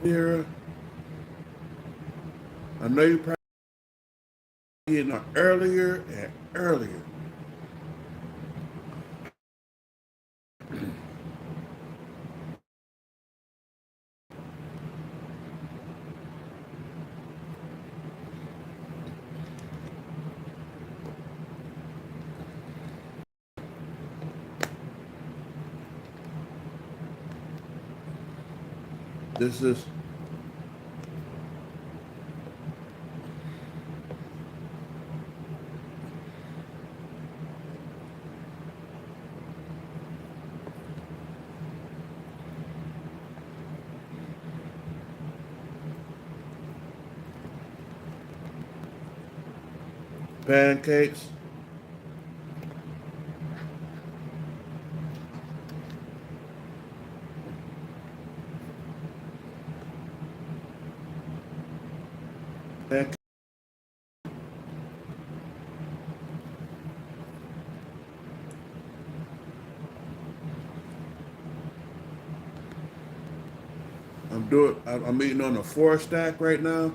Here, I know you probably getting on earlier and earlier. This is pancakes. Pancakes. I'm eating on a 4 stack right now.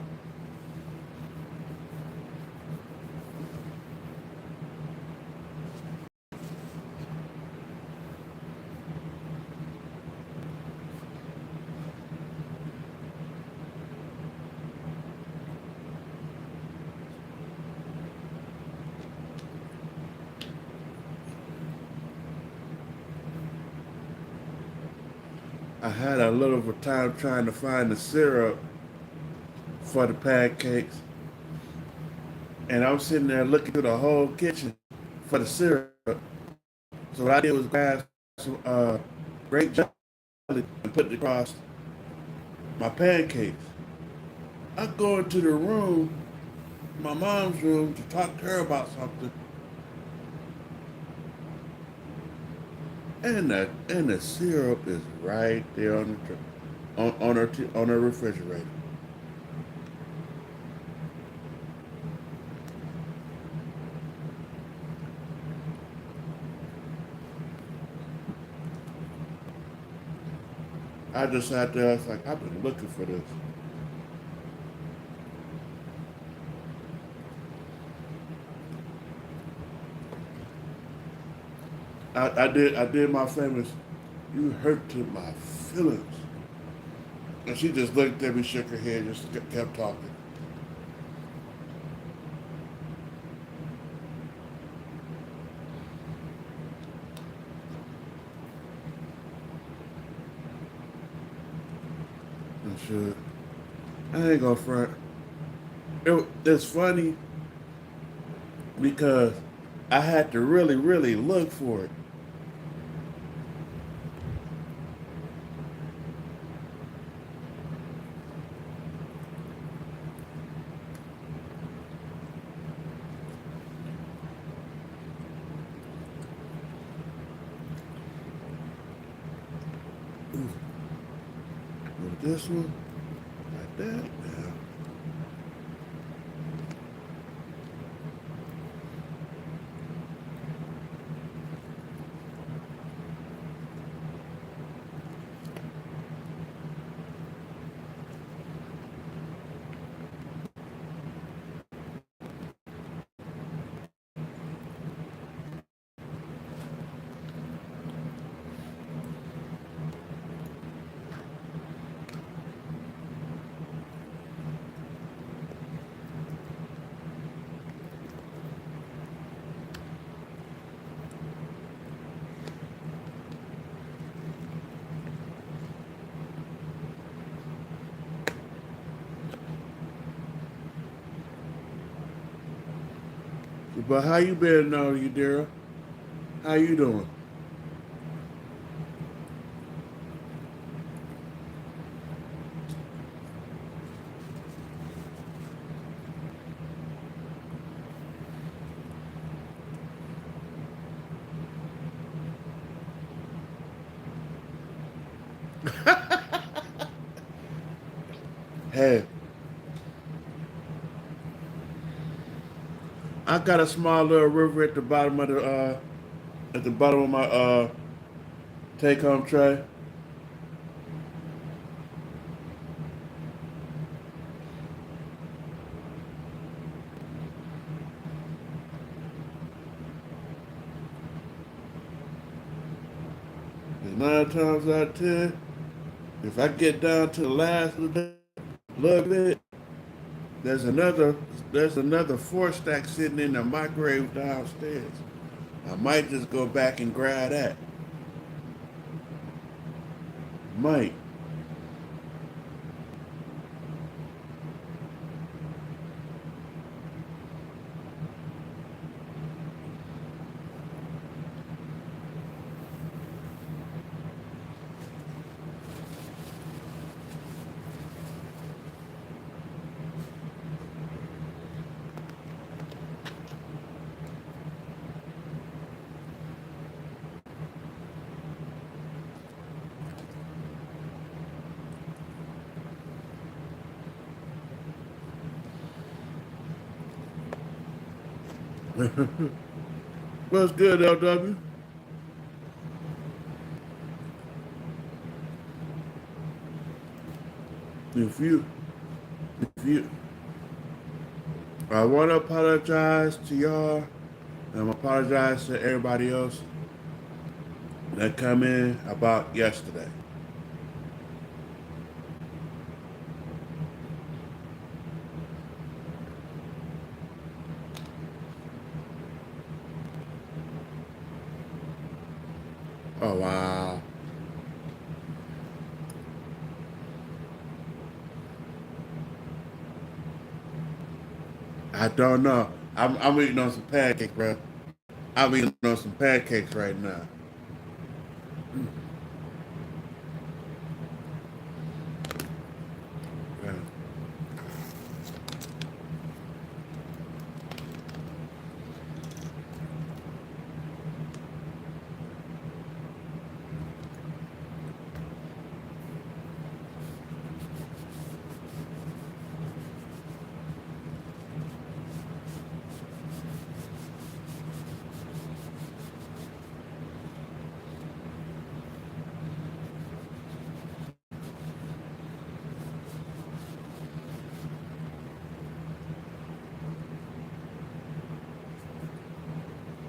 I had a little of a time trying to find the syrup for the pancakes, and I was sitting there looking through the whole kitchen for the syrup. So what I did was grab some grape jelly and put it across my pancakes. I go into the room, my mom's room, to talk to her about something, and the syrup is right there on on her refrigerator. I just sat there. I was like, I've been looking for this. I did my famous. You hurt to my feelings. And she just looked at me, shook her head, just kept talking. And shit. I ain't gonna front. It's funny because I had to really, really look for it. With this one, like that, yeah. But how you been, you Dara? How you doing? Hey, I got a small little river at the bottom of my take home tray. 9 times out of 10, if I get down to the last little bit, there's another there's another 4 stack sitting in the microwave downstairs. I might just go back and grab that. Might. What's good, LW? If you, if you, I want to apologize to y'all. I'm apologize to everybody else that come in about yesterday. Oh wow. I don't know. I'm eating on some pancakes, bro. I'm eating on some pancakes right now. Yeah.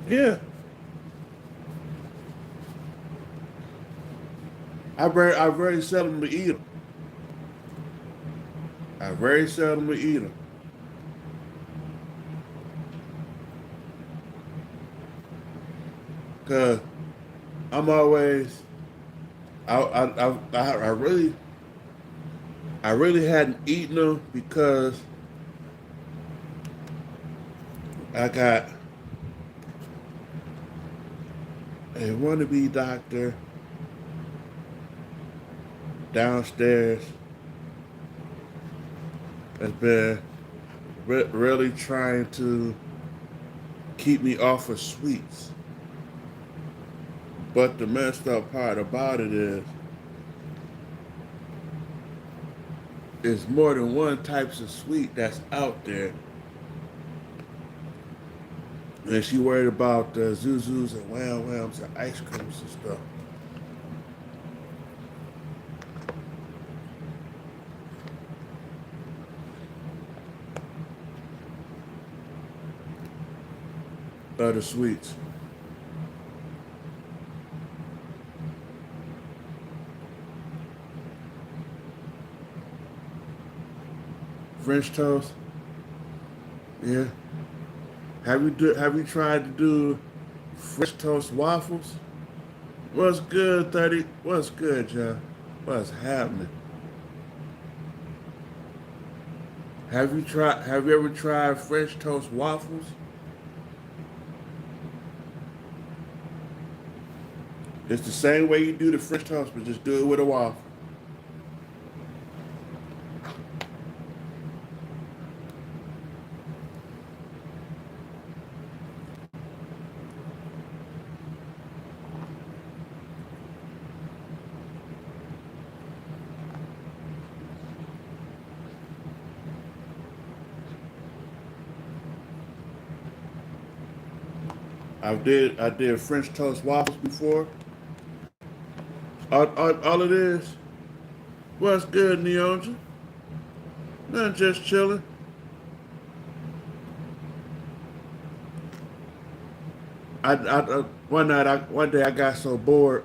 Yeah. I very seldom eat them. I very seldom eat them. Cause I'm always I really hadn't eaten them because I got a wannabe doctor downstairs that's been really trying to keep me off of sweets. But the messed up part about it is more than one types of sweet that's out there. And she worried about the Zuzus and Wham Whams and ice creams and stuff. Other sweets. French toast. Yeah. Have you tried to do French toast waffles? What's good, 30? What's good, John? What's happening? Have you ever tried French toast waffles? It's the same way you do the French toast, but just do it with a waffle. I did French toast waffles before. All it is, what's good, Neonja? Nothing, just chilling. One day I got so bored.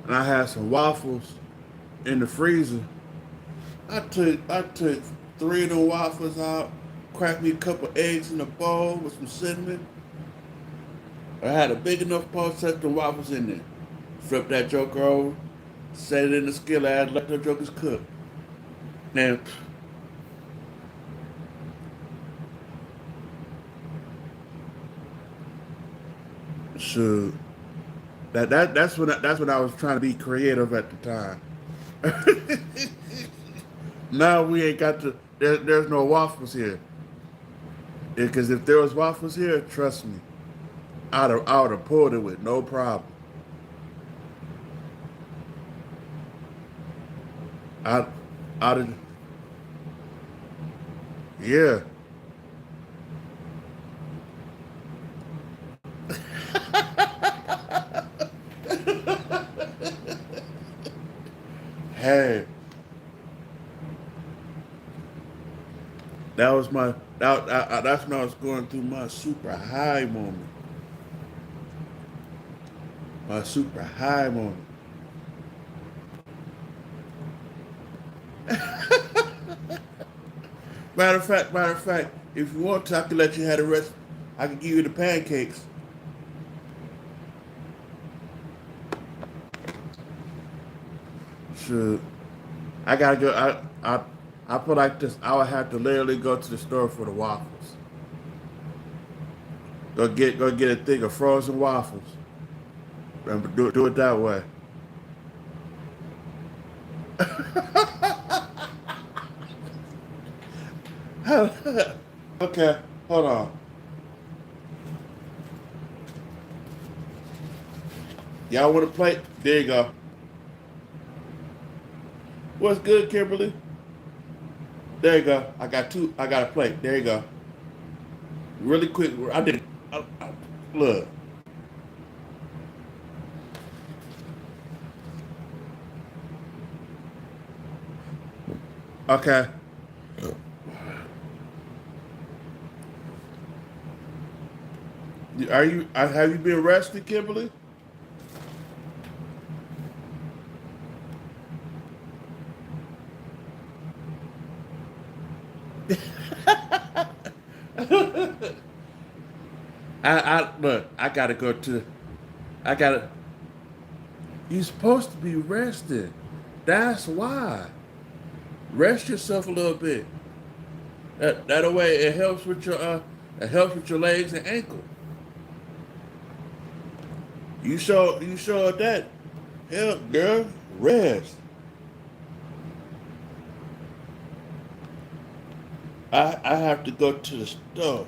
and I had some waffles in the freezer. I took three of the waffles out, cracked me a couple eggs in a bowl with some cinnamon. I had a big enough bowl, set the waffles in there. Flip that joker over, set it in the skillet, add let the jokers cook. Now, shoot, that's when I was trying to be creative at the time. Now we ain't got to. There's no waffles here. Because if there was waffles here, trust me, I would have pulled it with no problem. I, I'd have, yeah. Hey, that was my that's when I was going through my super high moment. My super high moment. Matter of fact, if you want to, I can let you have the rest. I can give you the pancakes. Shoot, I gotta go. I feel like this. I would have to literally go to the store for the waffles. Go get a thing of frozen waffles. And do it that way. Okay, hold on. Y'all want to play? There you go. What's good, Kimberly? There you go. I got two. I got a plate. There you go. Really quick. I did. Look. Okay. Are you? Have you been arrested, Kimberly? I look. I gotta go to. I gotta. You're supposed to be rested. That's why. Rest yourself a little bit. That way it helps with your it helps with your legs and ankle. You show that. Help, girl. Rest. I have to go to the store.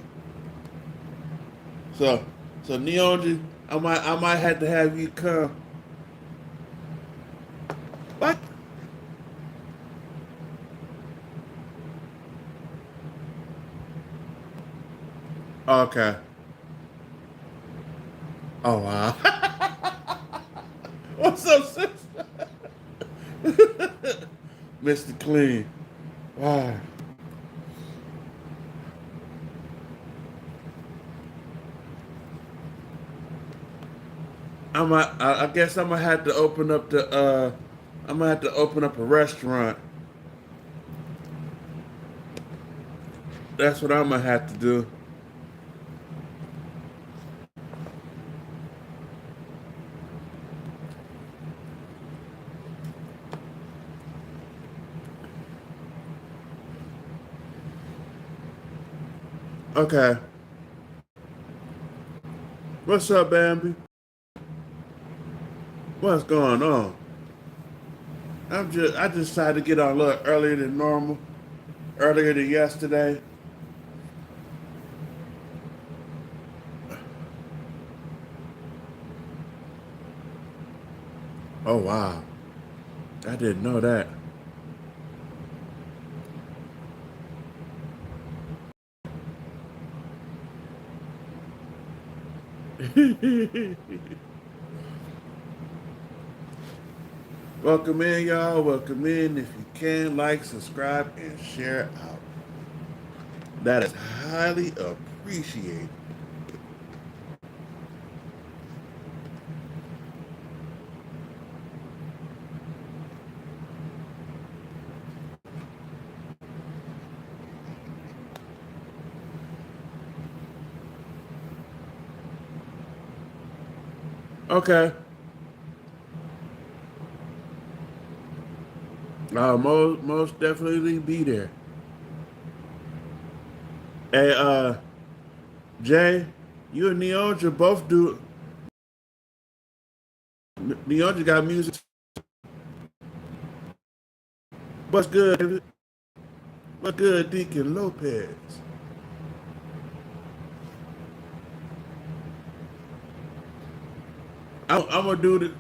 So Neonji, I might have to have you come. What? Okay. Oh wow. What's up, sister? Mr. Clean. Wow. I guess I'm gonna have to open up the I'm gonna have to open up a restaurant. That's what I'm gonna have to do. Okay. What's up, Bambi? What's going on? I just decided to get on a little earlier than normal, earlier than yesterday. Oh wow. I didn't know that. Welcome in, y'all. Welcome in. If you can, like, subscribe, and share out. That is highly appreciated. Okay. I'll most definitely be there. Hey, Jay, you and Neonja both do. Neonja got music. What's good, David? What's good, Deacon Lopez? I'm gonna do the.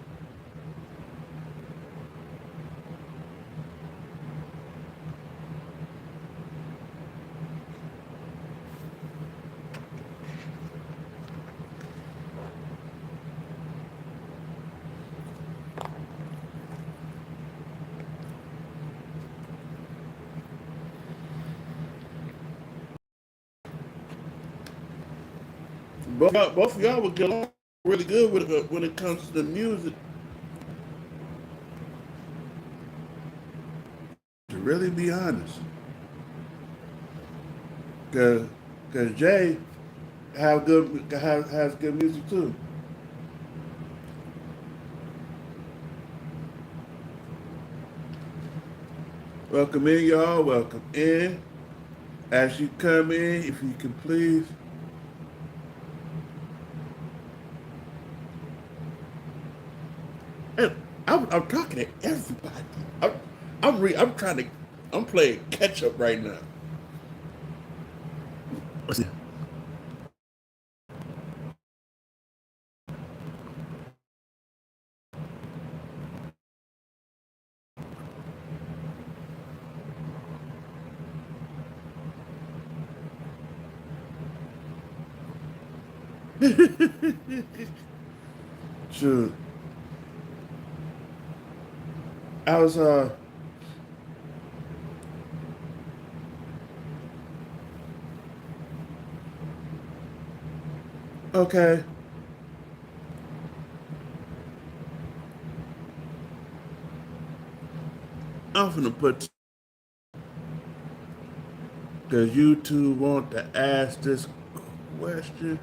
Both of y'all would get along really good with it when it comes to the music. To really be honest, cause, cause Jay has good music too. Welcome in, y'all. Welcome in. As you come in, if you can please. And I'm talking to everybody. I'm I'm trying to I'm playing catch up right now. Shoot, I was okay. I'm gonna put because you two want to ask this question.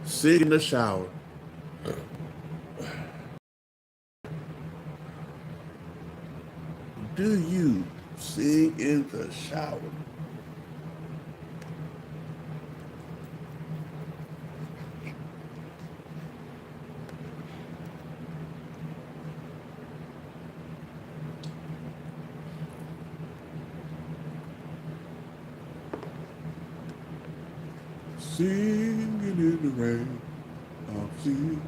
Sing in the shower. Do you sing in the shower? Singing in the rain. I'm singing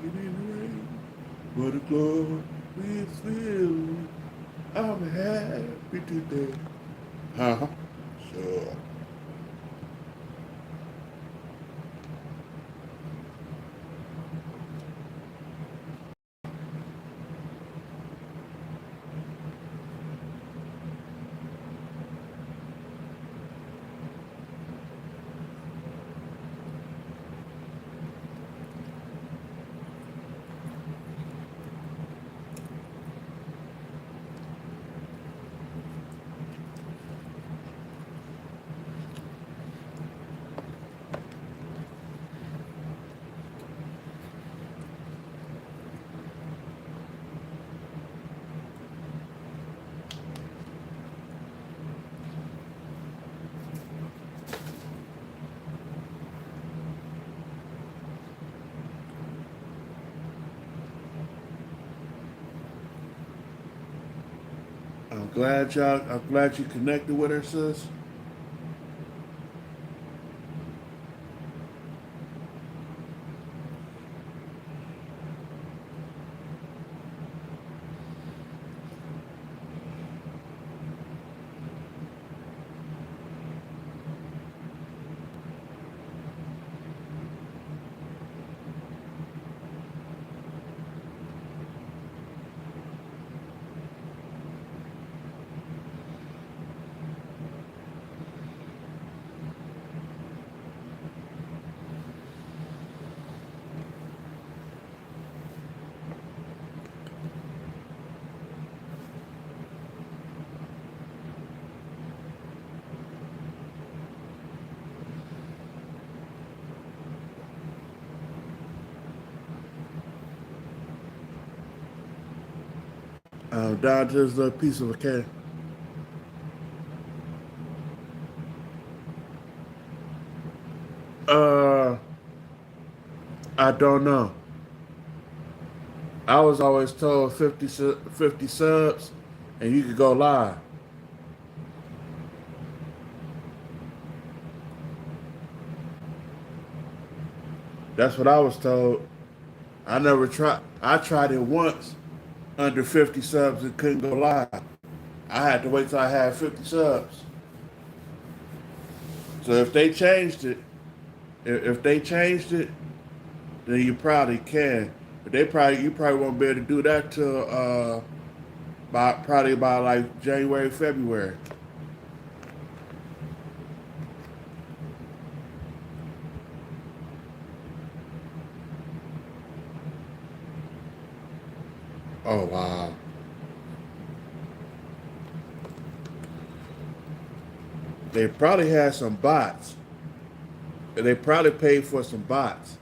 in the rain. What a glorious feeling. I'm happy today. Huh? Sure. I'm glad you connected with her, sis. Down to this little piece of a can. Uh, I don't know. I was always told 50 subs and you could go live. That's what I was told. I never tried. I tried it once under 50 subs and couldn't go live. I had to wait till I had 50 subs. So if they changed it, if they changed it, then you probably can. But you probably won't be able to do that till by like January, February. Oh wow. They probably had some bots. They probably paid for some bots.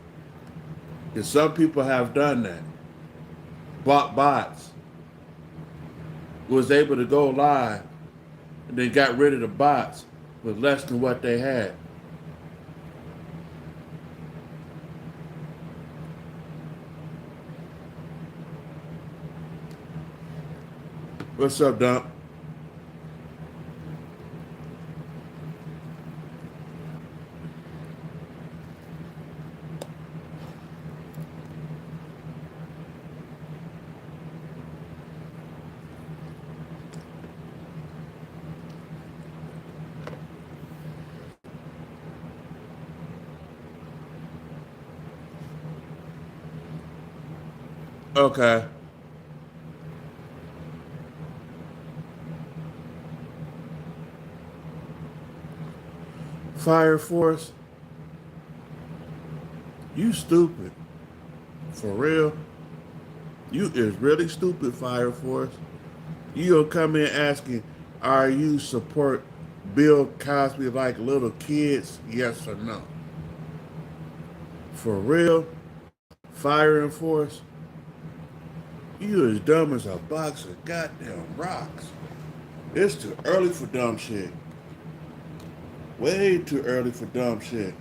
Because some people have done that. Bought bots. Was able to go live and then got rid of the bots with less than what they had. What's up, Dump? Okay. Fire Force, you stupid. For real? You is really stupid, Fire Force. You gonna come in asking, are you support Bill Cosby like little kids? Yes or no? For real? Fire and Force? You as dumb as a box of goddamn rocks. It's too early for dumb shit. Way too early for dumb shit.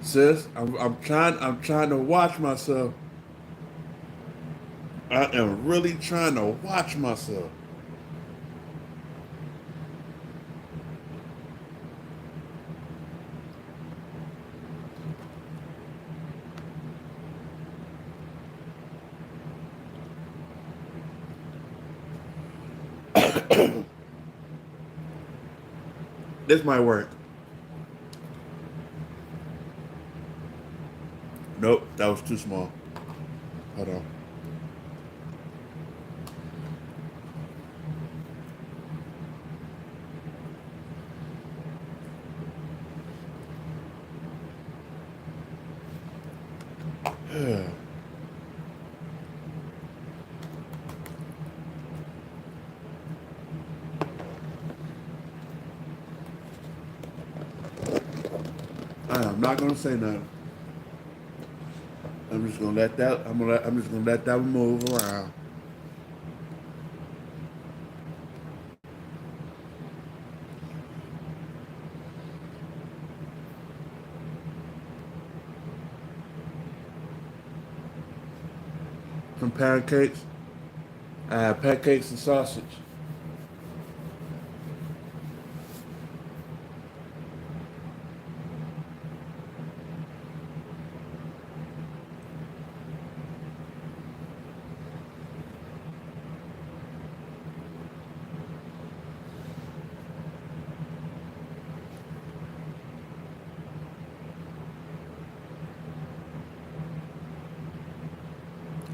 Sis, I'm trying to watch myself. I am really trying to watch myself. This might work. Nope, that was too small. Hold on. I'm not gonna say nothing. I'm just gonna let that. I'm just gonna let that one move around. Some pancakes. I have pancakes and sausage.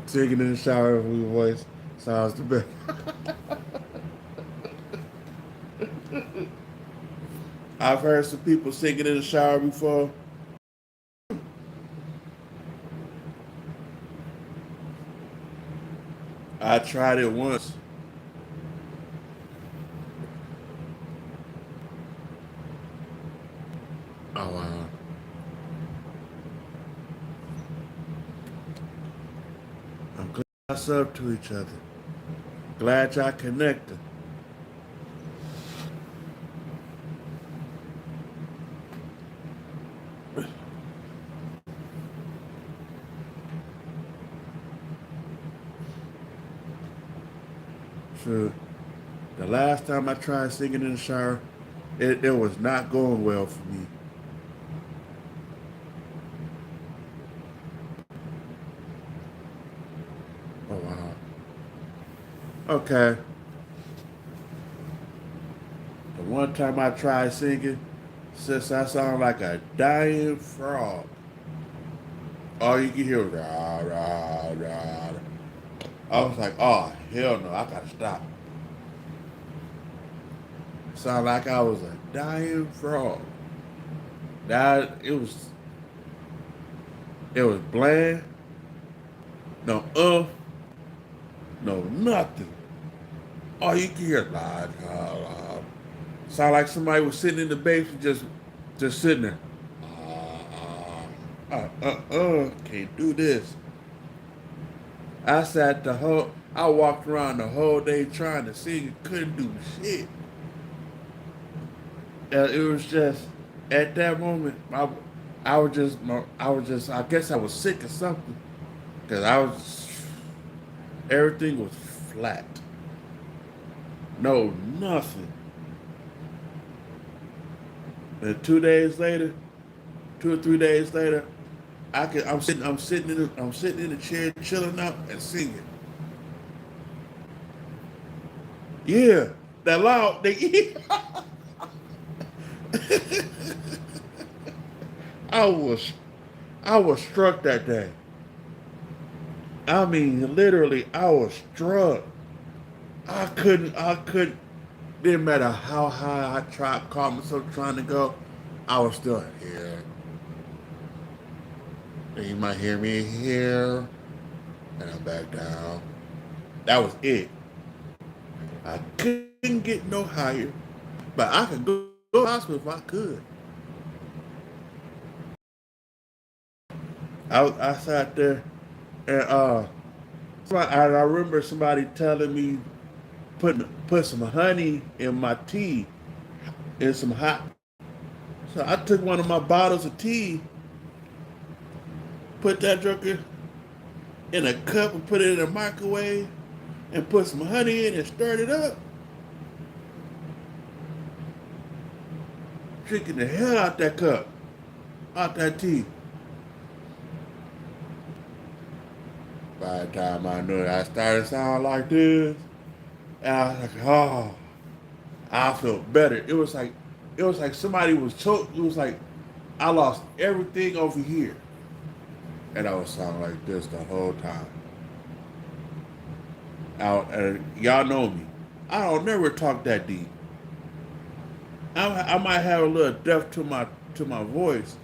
Singing in the shower with your voice sounds the best. I've heard some people singing in the shower before. I tried it once. Oh wow. I'm glad us up to each other. Glad y'all connected. Sure. The last time I tried singing in the shower, it was not going well for me. Oh wow. Okay. The one time I tried singing, since I sound like a dying frog, all you can hear was rah rah rah. I was like, oh hell no, I gotta stop. Sound like I was a dying frog. That it was bland, no no nothing. All you can hear la la la. Sound like somebody was sitting in the basement just sitting there. Can't do this. I walked around the whole day trying to sing and couldn't do shit. It was just at that moment, I guess I was sick or something, cause everything was flat, no nothing. And 2 days later, 2 or 3 days later, I'm sitting in the chair, chilling out and singing. Yeah, that loud, I was, I was struck that day. I mean, literally, I was struck. I couldn't, didn't matter how high I tried, caught myself trying to go, I was still here. And you might hear me here, and I'm back down. That was it. I couldn't get no higher, but I could go to the hospital if I could. I sat there, and I remember somebody telling me put some honey in my tea and some hot. So I took one of my bottles of tea, put that joker in a cup and put it in a microwave and put some honey in and stirred it up, drinking the hell out that cup, out that tea. By the time I knew it, I started sounding like this, and I was like, oh, I felt better. It was like somebody was choked. It was like I lost everything over here, and I was sounding like this the whole time. Y'all know me. I don't never talk that deep. I might have a little depth to my voice,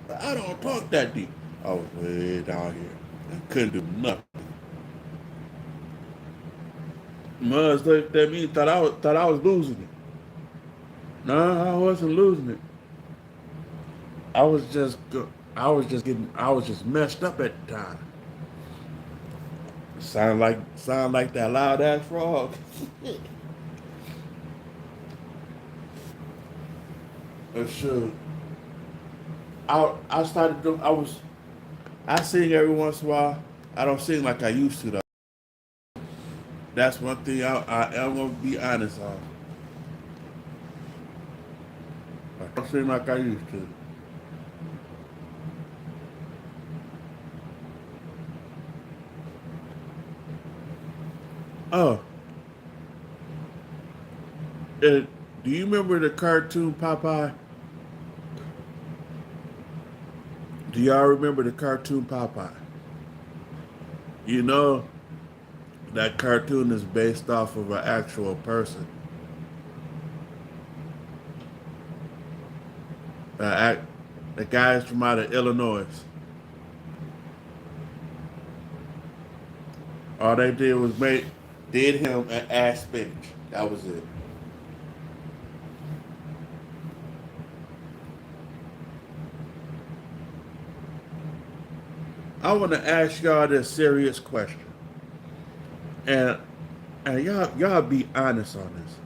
but I don't talk that deep. I was way down here. I couldn't do nothing. Muz looked at me, thought I was losing it. No, I wasn't losing it. I was just I was just messed up at the time. Sound like that loud ass frog. Sure. I started doing I sing every once in a while. I don't sing like I used to though. That's one thing I am gonna be honest on. I don't sing like I used to. Oh, uh, do you remember the cartoon Popeye? Do y'all remember the cartoon Popeye? You know that cartoon is based off of an actual person. Uh, act, the guy's from out of Illinois. All they did was did him an ass spinach. That was it. I want to ask y'all this serious question, and y'all be honest on this.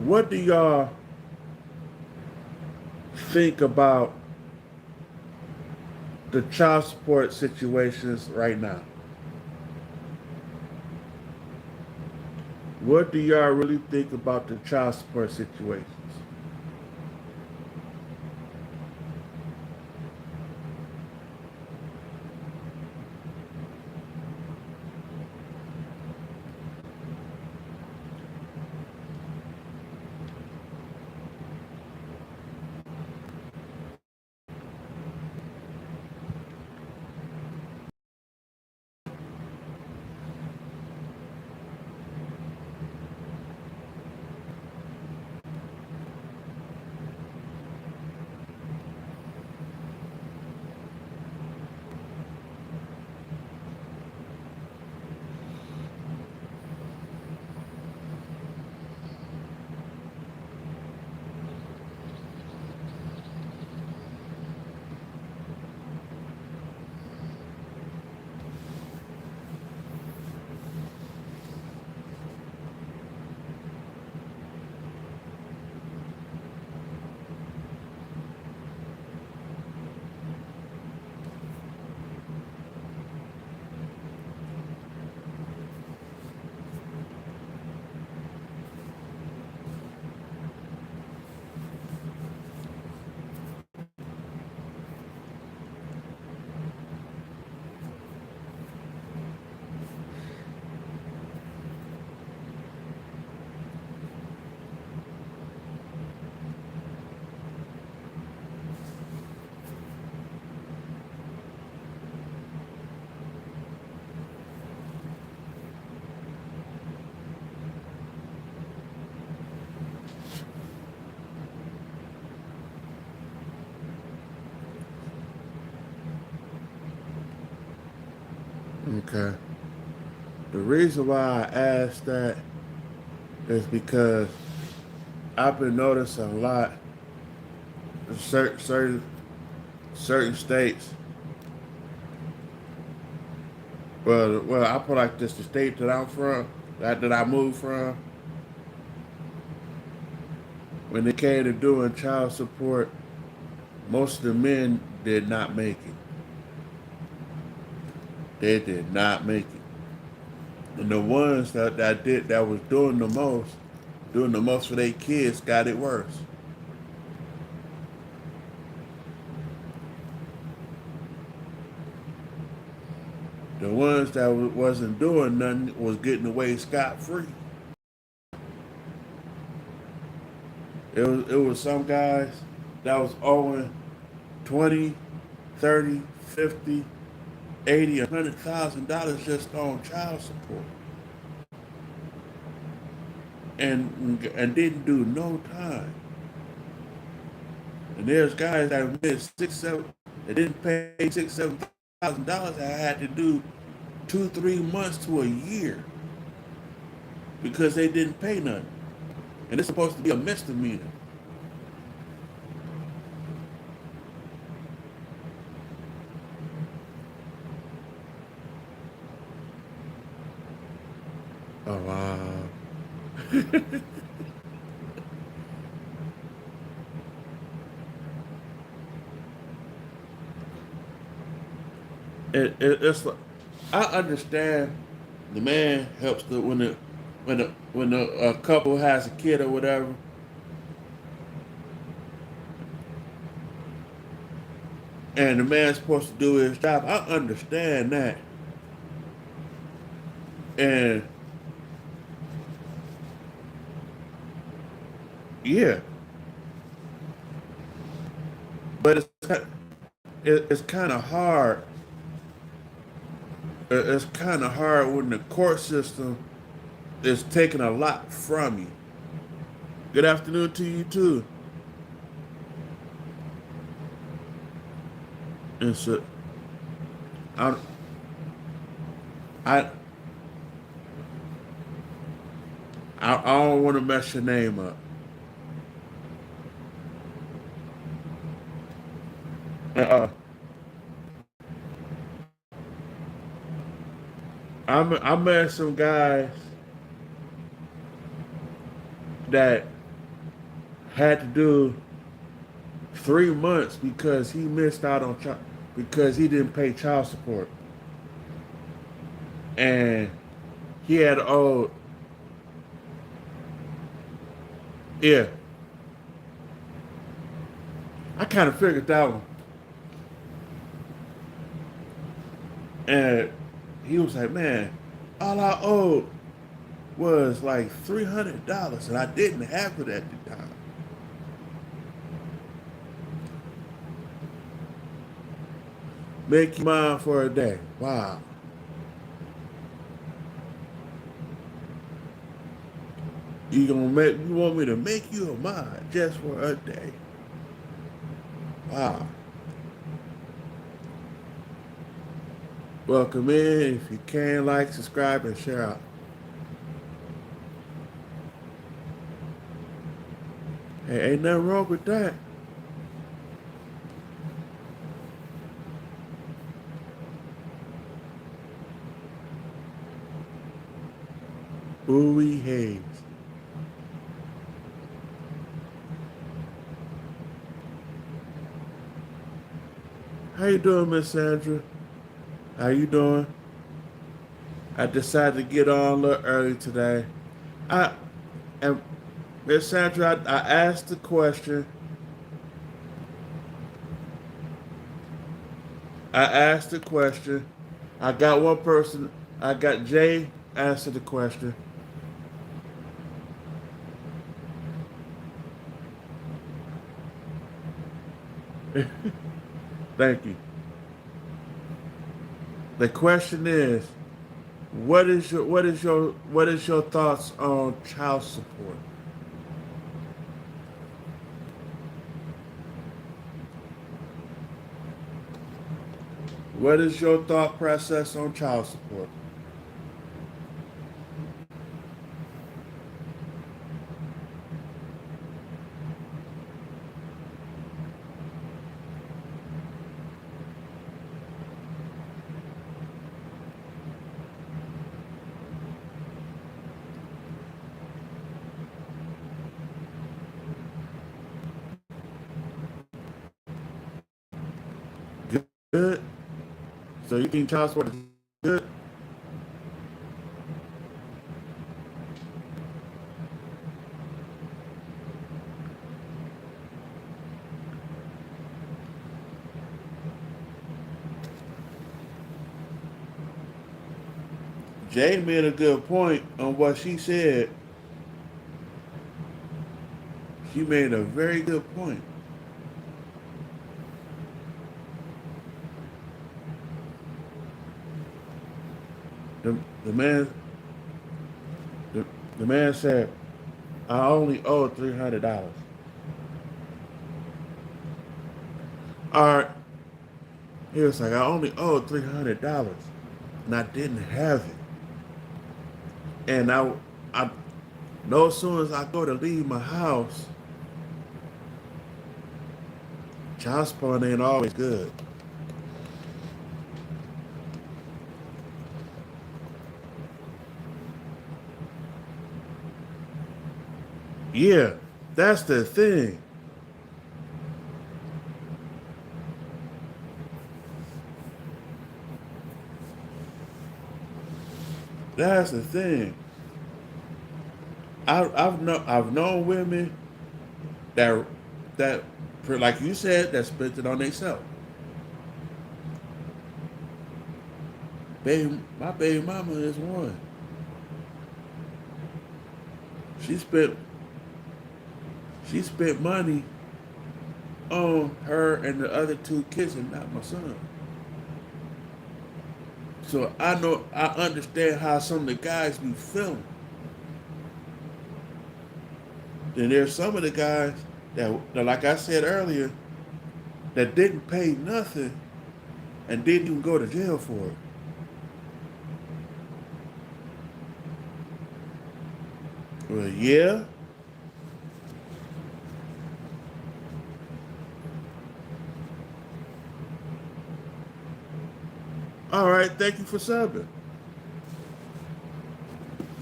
What do y'all think about the child support situations right now? What do y'all really think about the child support situations? Okay. The reason why I asked that is because I've been noticing a lot in certain states. Well, I put like this: the state that I'm from, that I moved from, when it came to doing child support, most of the men did not make it. They did not make it, and the ones that was doing the most for their kids, got it worse. The ones that wasn't doing nothing was getting away scot free. It was some guys that was owing 20, 30, 50, 80, $100,000 just on child support, and didn't do no time. And there's guys that made 6, 7, that didn't pay $6, $7,000. I had to do 2, 3 months to a year because they didn't pay nothing, and it's supposed to be a misdemeanor. Oh wow. It's like, I understand the man helps when a couple has a kid or whatever, and the man's supposed to do his job. I understand that, and yeah, but it's kind of hard. It's kind of hard when the court system is taking a lot from you. Good afternoon to you too. And so, I, I I don't want to mess your name up. Uh, I met some guys that had to do 3 months because he missed out on because he didn't pay child support, and he had owed. Yeah, I kind of figured that one, and he was like, "Man, all I owed was like $300, and I didn't have it at the time." Make you mine for a day. Wow. You want me to make you a mine just for a day? Wow. Welcome in. If you can, like, subscribe, and share out. Hey, ain't nothing wrong with that. Ooey Hayes. How you doing, Miss Sandra? How you doing? I decided to get on a little early today. I and Miss Sandra, I asked the question. I asked the question. I got one person. I got Jay answer the question. Thank you. The question is, what is your thoughts on child support? What is your thought process on child support? Good. So you think child support is good? Jay made a good point on what she said. She made a very good point. The, the man the, the man said, I only owe $300. All right. He was like, I only owe $300 and I didn't have it. And I know as soon as I go to leave my house, child support ain't always good. Yeah, that's the thing. That's the thing. I've known women that that like you said that spent it on themselves. Baby, my baby mama is one. She spent she spent money on her and the other two kids and not my son. So I understand how some of the guys be feeling. And there's some of the guys that like I said earlier, that didn't pay nothing and didn't even go to jail for it. Well, yeah. All right. Thank you for subbing.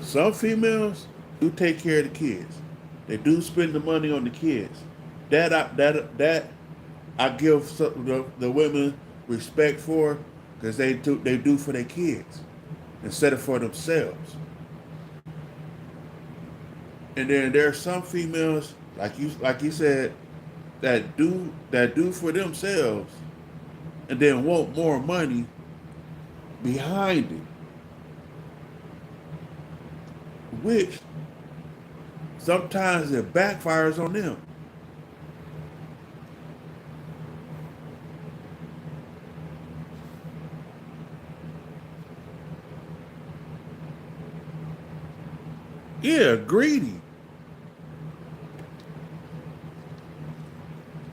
Some females do take care of the kids. They do spend the money on the kids. That I give the women respect for because they do for their kids instead of for themselves. And then there are some females like you said that do for themselves and then want more money behind it, which sometimes it backfires on them. Yeah, greedy.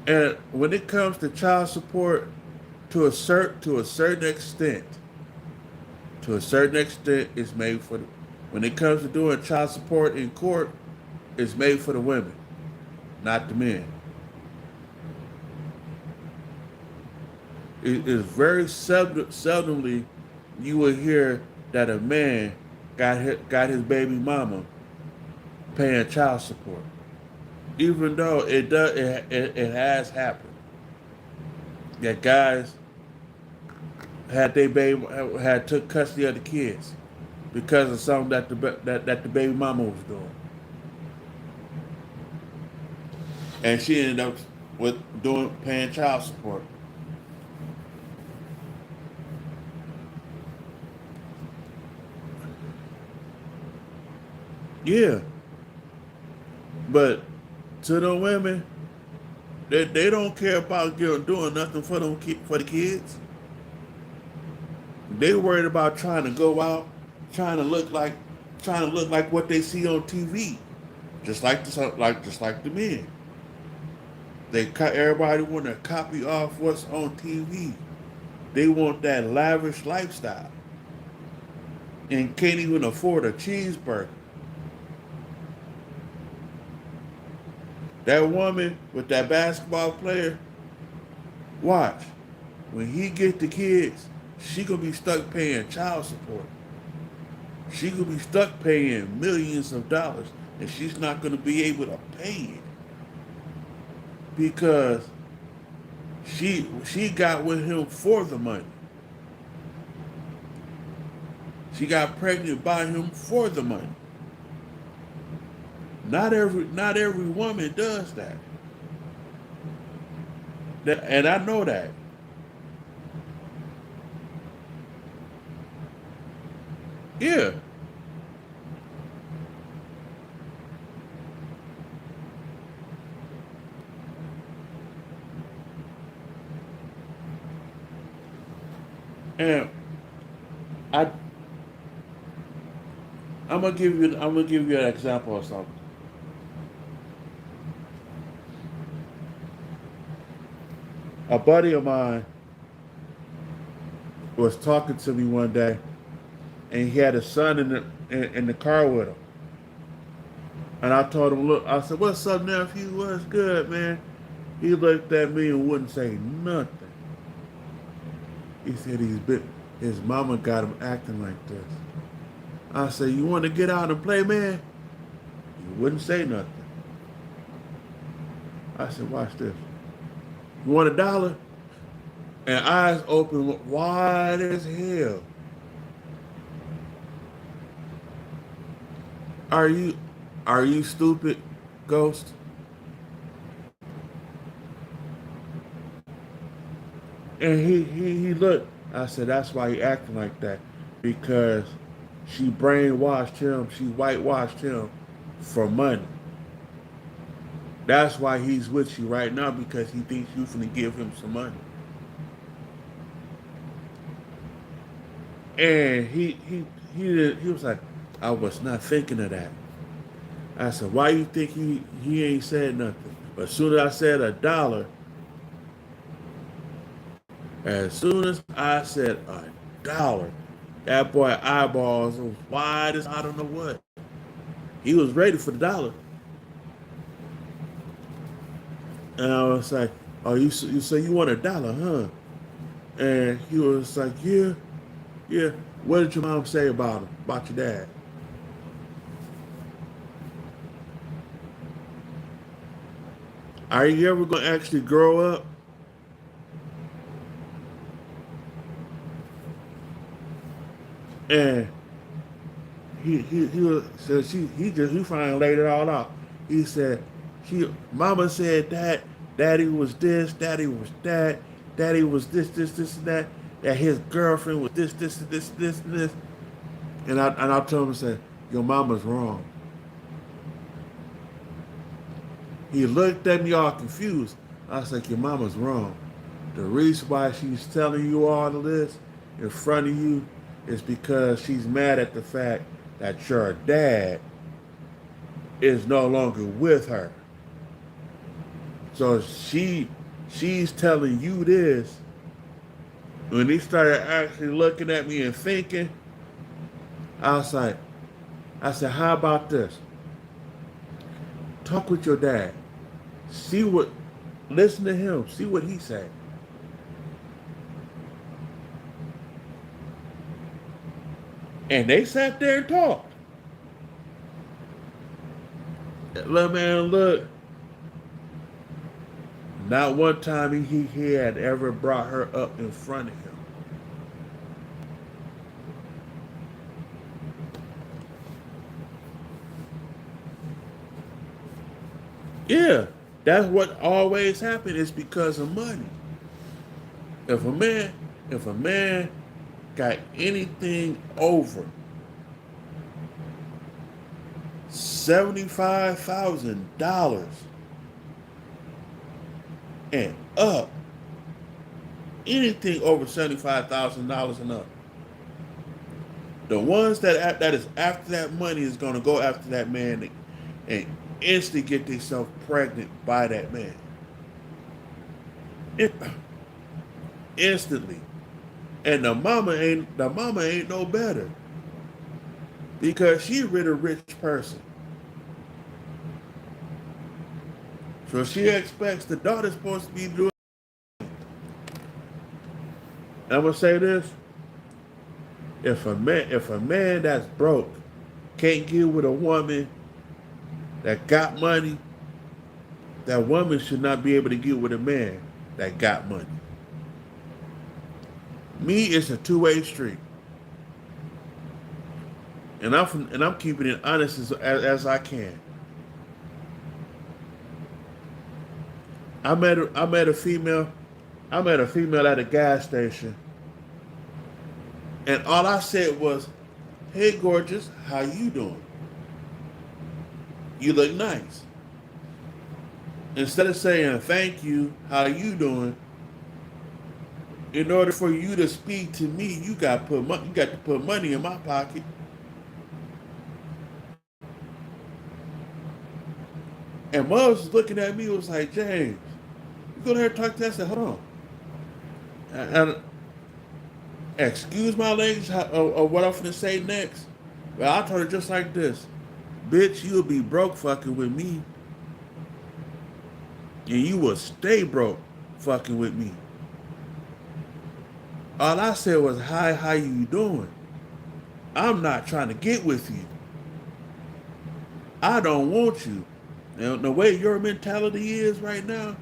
And when it comes to child support, to a certain extent, it's made for the. When it comes to doing child support in court, it's made for the women, not the men. It is very seldomly you will hear that a man got his baby mama paying child support, even though it has happened that guys had they baby had took custody of the kids because of something that the baby mama was doing, and she ended up with doing paying child support. Yeah, but to the women, they don't care about doing nothing for for the kids. They worried about trying to go out, trying to look like trying to look like what they see on TV, just like the men. Everybody want to copy off what's on TV. They want that lavish lifestyle and can't even afford a cheeseburger. That woman with that basketball player, watch. When he get the kids, she gonna be stuck paying child support. She gonna be stuck paying millions of dollars, and she's not gonna be able to pay it because she got with him for the money. She got pregnant by him for the money. Not every woman does that. And I know that. Yeah. And I I'm gonna give you an example of something. A buddy of mine was talking to me one day, and he had a son in the car with him. And I told him, look, I said, "What's up, nephew? What's good, man?" He looked at me and wouldn't say nothing. He said his mama got him acting like this. I said, "You want to get out and play, man?" He wouldn't say nothing. I said, "Watch this. You want $1?" And eyes open wide as hell. Are you are you stupid, Ghost? And he looked. I said, "That's why he acting like that. Because she brainwashed him, she whitewashed him for money. That's why he's with you right now because he thinks you finna give him some money." And he was like, "I was not thinking of that." I said, "Why you think he ain't said nothing?" But as soon as I said $1, that boy eyeballs was wide as I don't know what. He was ready for the dollar. And I was like, oh, you say you want a dollar, huh? And he was like, yeah, yeah. What did your mom say about him, about your dad? Are you ever going to actually grow up? And he was, so he finally laid it all out. He said, mama said that daddy was this, daddy was that, daddy was this and that his girlfriend was this and this. And I told him, I said, your mama's wrong. He looked at me all confused. I was like, your mama's wrong. The reason why she's telling you all of this in front of you is because she's mad at the fact that your dad is no longer with her. So she's telling you this. When he started actually looking at me and thinking, I was like, I said, how about this? Talk with your dad. Listen to him. See what he said. And they sat there and talked. Look, man, look. Not one time he had ever brought her up in front of him. Yeah, that's what always happens. It's because of money. If a man, if a man got anything over $75,000 and up, anything over $75,000 and up, the ones that is after that money is gonna go after that man and instantly get themselves pregnant by that man. It, instantly. And the mama ain't no better. Because she with a rich person. So she expects the daughter's supposed to be doing. I'm gonna say this. If a man that's broke can't get with a woman that got money, that woman should not be able to get with a man that got money. Me, it's a two-way street. And I'm keeping it honest as I can. I met a female. I met a female at a gas station, and all I said was, "Hey, gorgeous, how you doing? You look nice." Instead of saying thank you, how you doing? In order for you to speak to me, you got to put money in my pocket. And Mom was looking at me, was like, James, you go there and talk to that? I said, hold on. And excuse my language of what I'm going to say next. But I told her just like this. Bitch, you'll be broke fucking with me. And you will stay broke fucking with me. All I said was, hi, how you doing? I'm not trying to get with you. I don't want you. And the way your mentality is right now,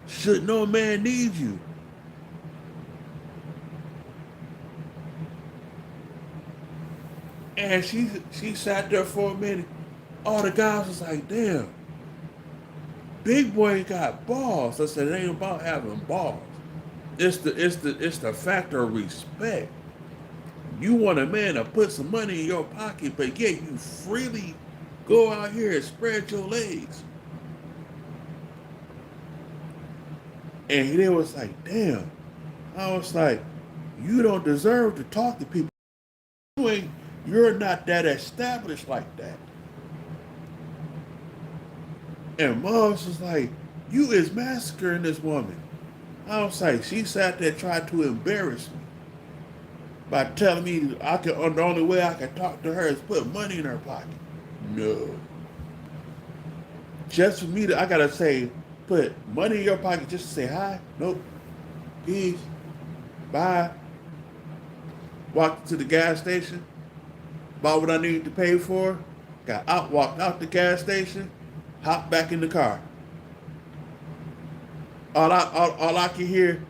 should no man need you. And she sat there for a minute. All the guys was like, damn, big boy got balls. I said, it ain't about having balls. It's the factor of respect. You want a man to put some money in your pocket, but yet you freely go out here and spread your legs. And he was like, damn. I was like, you don't deserve to talk to people. You're not that established like that. And Mars was like, you is massacring this woman. I was like, she sat there trying to embarrass me by telling me the only way I could talk to her is put money in her pocket. No. Just for me to, I gotta say, put money in your pocket just to say hi? Nope. Peace. Bye. Walked to the gas station, bought what I needed to pay for, got out, walked out the gas station, hopped back in the car. All I can hear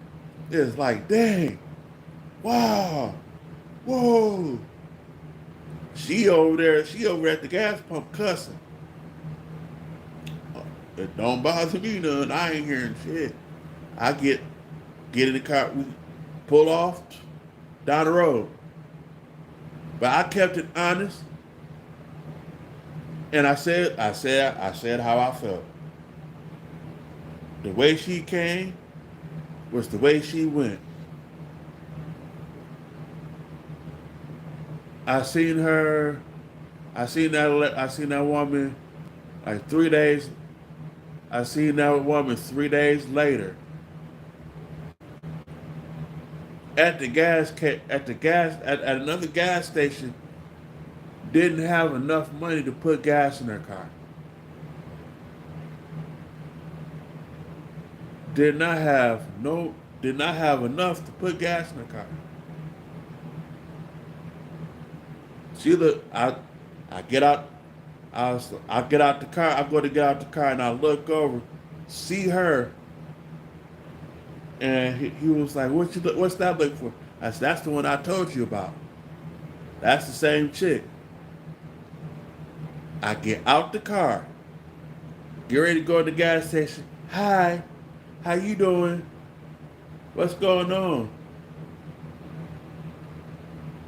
is like, dang, wow, whoa. She over at the gas pump cussing. It don't bother me none. I ain't hearing shit. I get in the car, we pull off down the road. But I kept it honest, and I said how I felt. The way she came was the way she went. I seen her. I seen that woman like 3 days. I seen that woman 3 days later at at another gas station. Didn't have enough money to put gas in her car. Did not have no. Did not have enough to put gas in her car. She look. I get out. I get out the car. I go to get out the car, and I look over, see her, and he was like, What's that look for?" I said, "That's the one I told you about. That's the same chick." I get out the car, get ready to go to the gas station. "Hi, how you doing? What's going on?"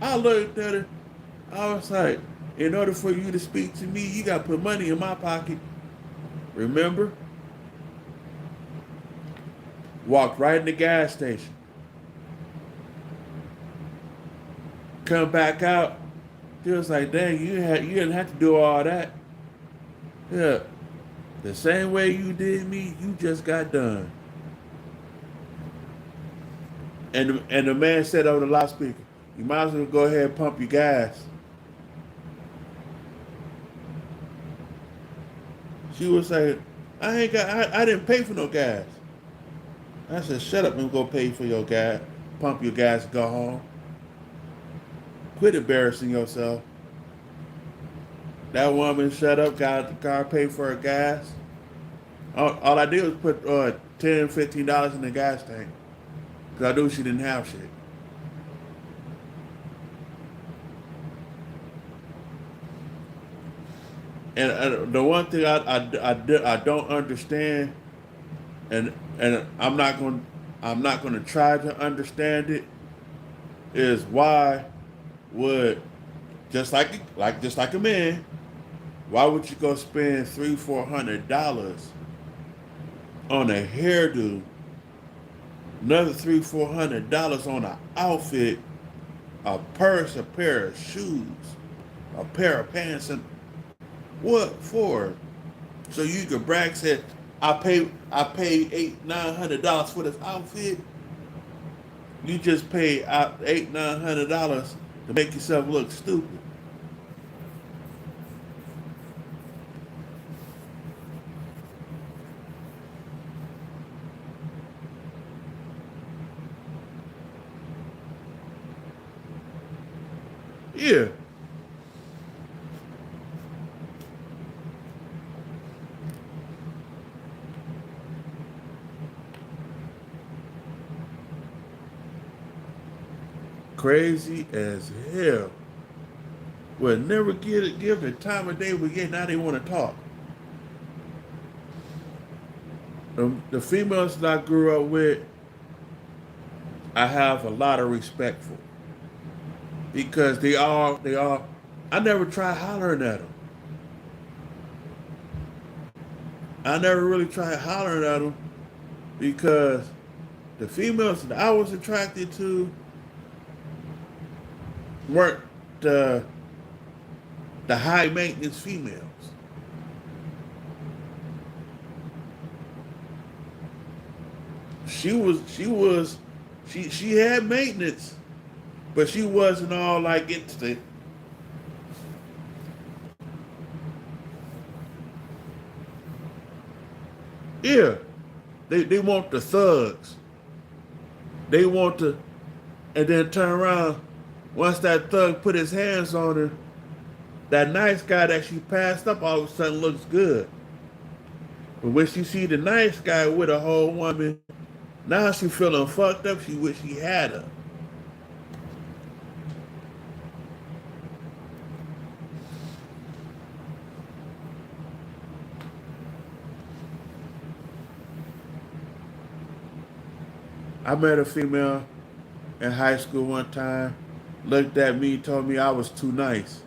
I looked at her. I was like, "In order for you to speak to me, you got to put money in my pocket. Remember?" Walked right in the gas station. Come back out. She was like, "Dang, you didn't have to do all that. Yeah, the same way you did me, you just got done." And the man said over the loudspeaker, "You might as well go ahead and pump your gas." She was saying, I didn't pay for no gas." I said, "Shut up and go pay for your gas. Pump your gas and go home. Quit embarrassing yourself." That woman shut up, got out the car, paid for her gas. All I did was put $10, $15 in the gas tank. Because I knew she didn't have shit. And the one thing I don't understand, and I'm not going to try to understand it, is why would just like a man, why would you go spend $300-400 on a hairdo, another $300-400 on an outfit, a purse, a pair of shoes, a pair of pants, and what for? So you could brag, said, I paid $800-900 for this outfit. You just paid out $800-900 to make yourself look stupid. Yeah. Crazy as hell. Would never give the time of day we get. Now they want to talk. The females that I grew up with, I have a lot of respect for because they all. I never tried hollering at them. I never really tried hollering at them because the females that I was attracted to weren't the the high maintenance females. She had maintenance, but she wasn't all like into Yeah, they want the thugs. They want to, and then turn around. Once that thug put his hands on her, that nice guy that she passed up all of a sudden looks good. But when she see the nice guy with a whole woman, now she feeling fucked up. She wish she had her. I met a female in high school one time, looked at me, told me I was too nice.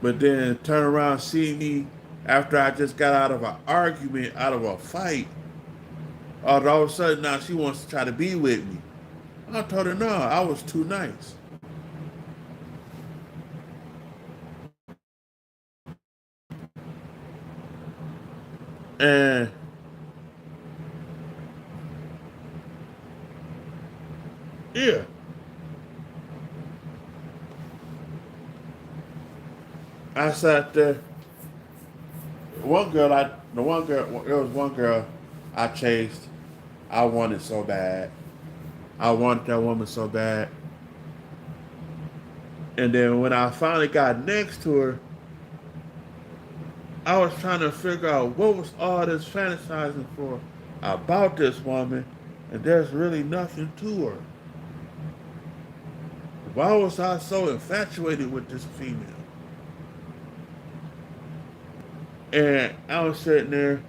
But then turned around, see me after I just got out of an argument, out of a fight. All of a sudden now she wants to try to be with me. I told her no, I was too nice. And yeah, I sat there. There was one girl I chased. I wanted so bad. I wanted that woman so bad. And then when I finally got next to her, I was trying to figure out what was all this fantasizing for about this woman, and there's really nothing to her. Why was I so infatuated with this female? And I was sitting there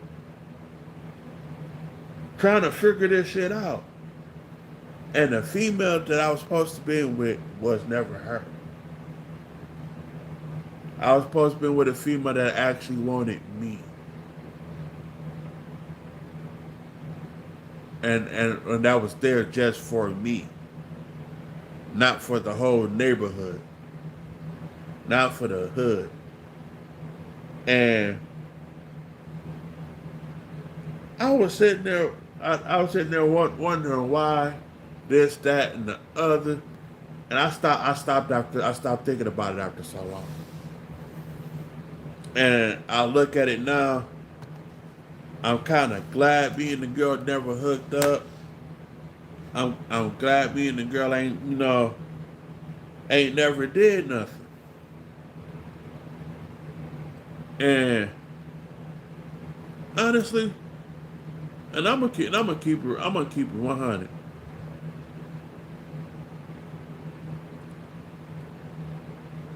trying to figure this shit out. And the female that I was supposed to be with was never her. I was supposed to be with a female that actually wanted me. And that was there just for me. Not for the whole neighborhood. Not for the hood. And I was sitting there I was sitting there wondering why this, that, and the other. And I stopped thinking about it after so long. And I look at it now, I'm kind of glad me and the girl never hooked up. I'm glad me and the girl ain't never did nothing. And honestly, and I'm gonna keep it 100.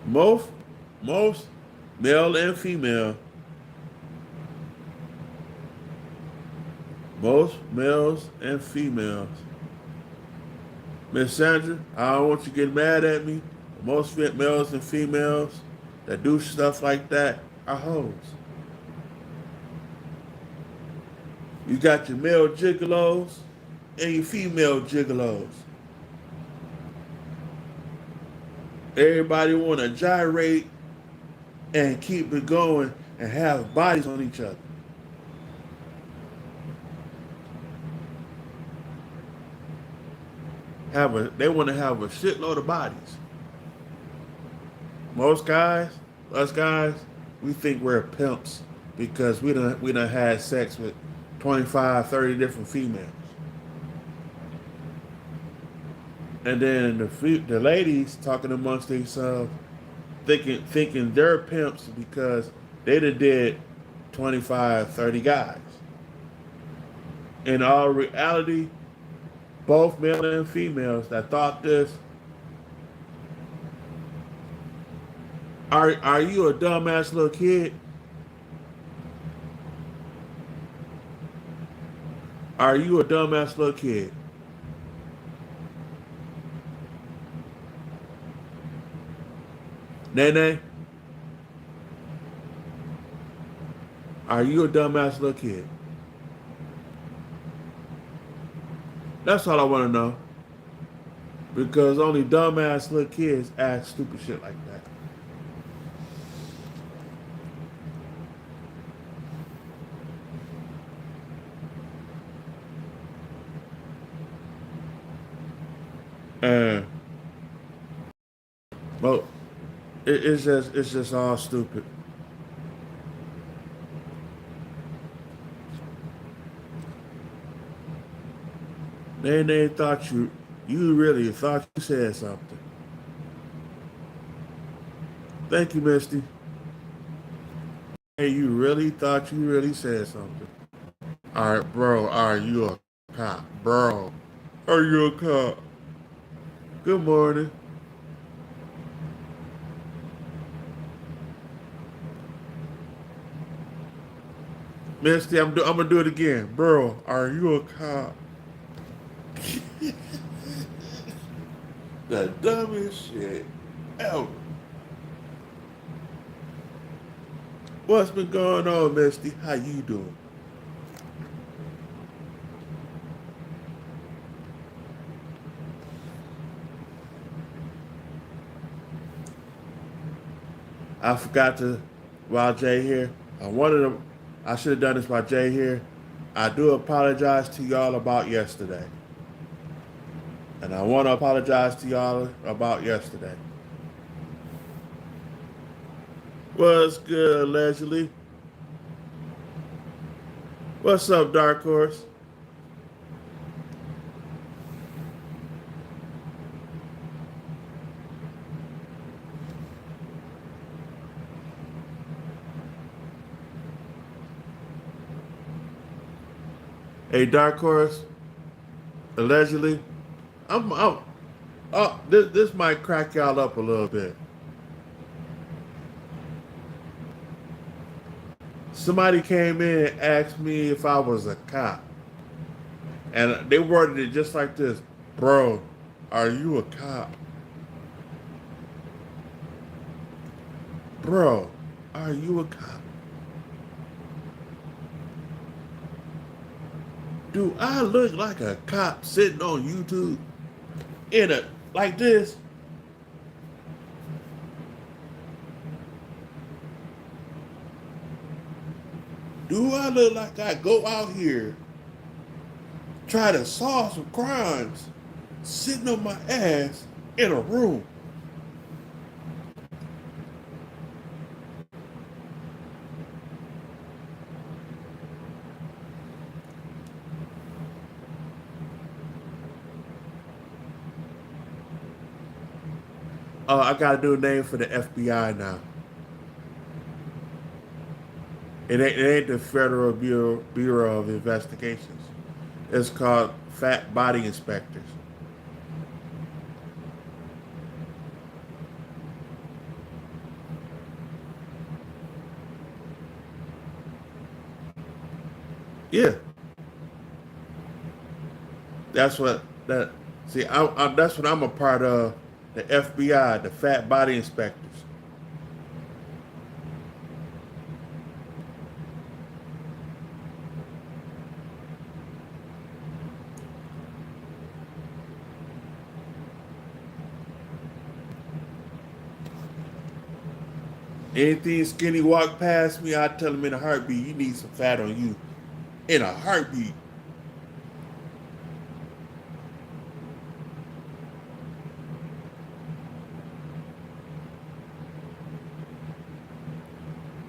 Most most male and female, most males and females. Miss Sandra, I don't want you to get mad at me. Most males and females that do stuff like that are hoes. You got your male gigolos and your female gigolos. Everybody want to gyrate and keep it going and have bodies on each other. They want to have a shitload of bodies. Most guys, us guys, we think we're pimps because we done had sex with 25, 30 different females. And then the ladies talking amongst themselves, thinking they're pimps because they did 25, 30 guys. In all reality, both male and females that thought this, are you a dumbass little kid? Are you a dumbass little kid? Nene, are you a dumbass little kid? That's all I want to know. Because only dumbass little kids ask stupid shit like that. And well, it's just all stupid. Then they thought you really thought you said something. Thank you, Misty. Hey, you really thought you really said something. All right, bro. Are you a cop, bro? Are you a cop? Good morning, Misty. I'm gonna do it again, bro. Are you a cop? The dumbest shit ever. What's been going on, Misty? How you doing? I forgot to, while Jay here, I wanted to, I should have done this while Jay here. I do apologize to y'all about yesterday. And I want to apologize to y'all about yesterday. What's good, allegedly? What's up, Dark Horse? Hey, Dark Horse, allegedly, I'm oh, this might crack y'all up a little bit. Somebody came in and asked me if I was a cop. And they worded it just like this. Bro, are you a cop? Bro, are you a cop? Do I look like a cop sitting on YouTube in a like this? Do I look like I go out here, try to solve some crimes, sitting on my ass in a room? I gotta do a name for the FBI now. It ain't the Federal Bureau of Investigations. It's called Fat Body Inspectors. Yeah, that's what that. See, that's what I'm a part of. The FBI, the Fat Body Inspectors. Anything skinny walk past me, I tell him in a heartbeat, you need some fat on you. In a heartbeat.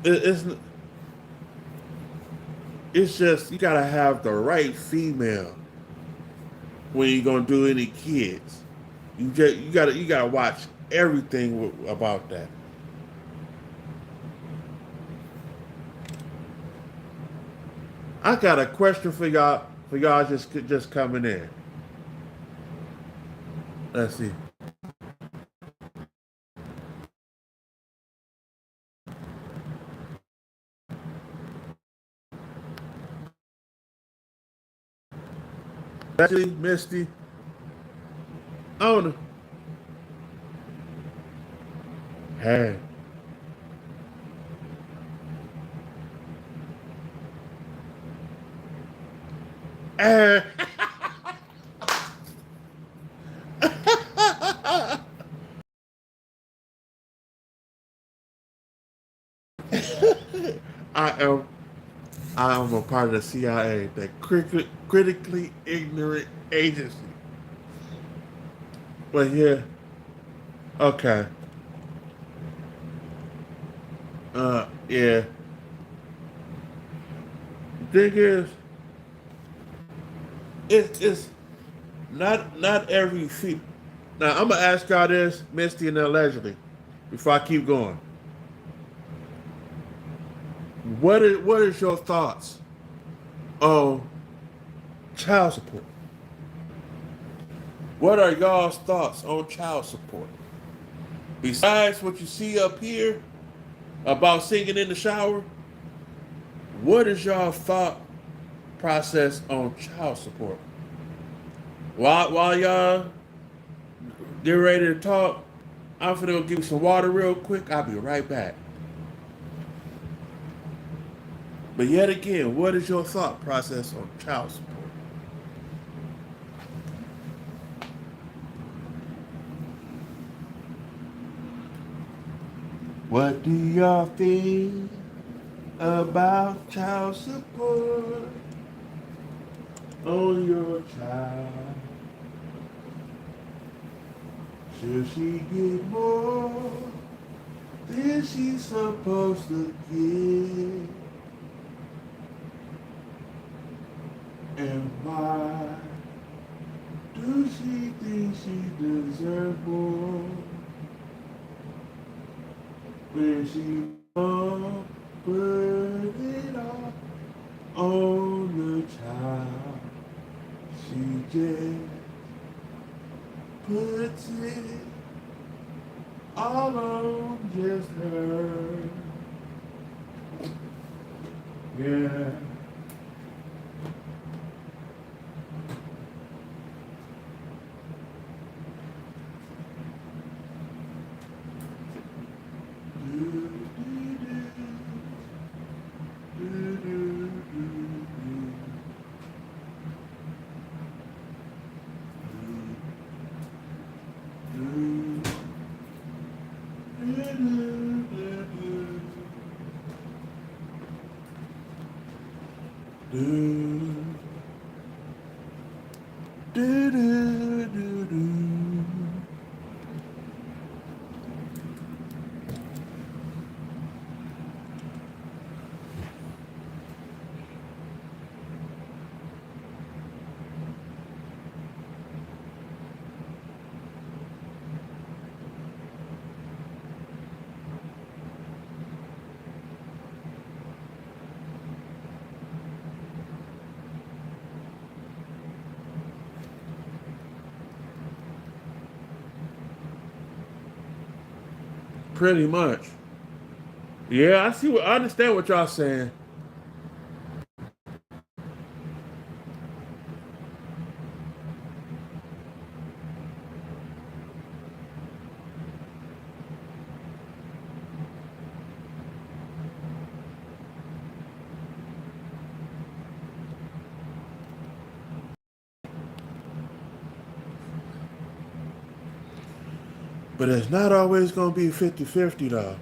It's it's just you gotta have the right female when you're gonna do any kids. You gotta watch everything about that. I got a question for y'all just coming in. Let's see. Actually, Misty, I don't know. Hey. Eh. I am I am a part of the CIA, the critically ignorant agency. But yeah, okay. Yeah. Thing is, it's not every fee. Now I'm gonna ask y'all this, Misty and allegedly, before I keep going. What is your thoughts on child support? What are y'all's thoughts on child support? Besides what you see up here about singing in the shower, what is y'all thought process on child support? While y'all get ready to talk, I'm finna go give you some water real quick. I'll be right back. But yet again, what is your thought process on child support? What do y'all think about child support on your child? Should she get more than she's supposed to get? And why do she think she deserves more when she don't put it all on the child? She just puts it all on just her. Yeah. Pretty much. Yeah, I understand what y'all saying. But it's not always gonna be 50-50 though.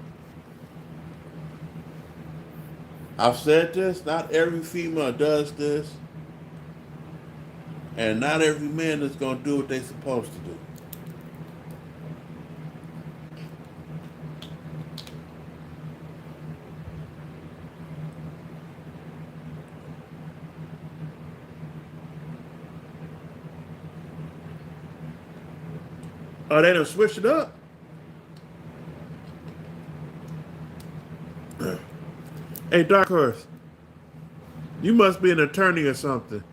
I've said this, not every female does this, and not every man is gonna do what they're supposed to do. Oh, they done switched it up? Hey, Dark Horse, you must be an attorney or something.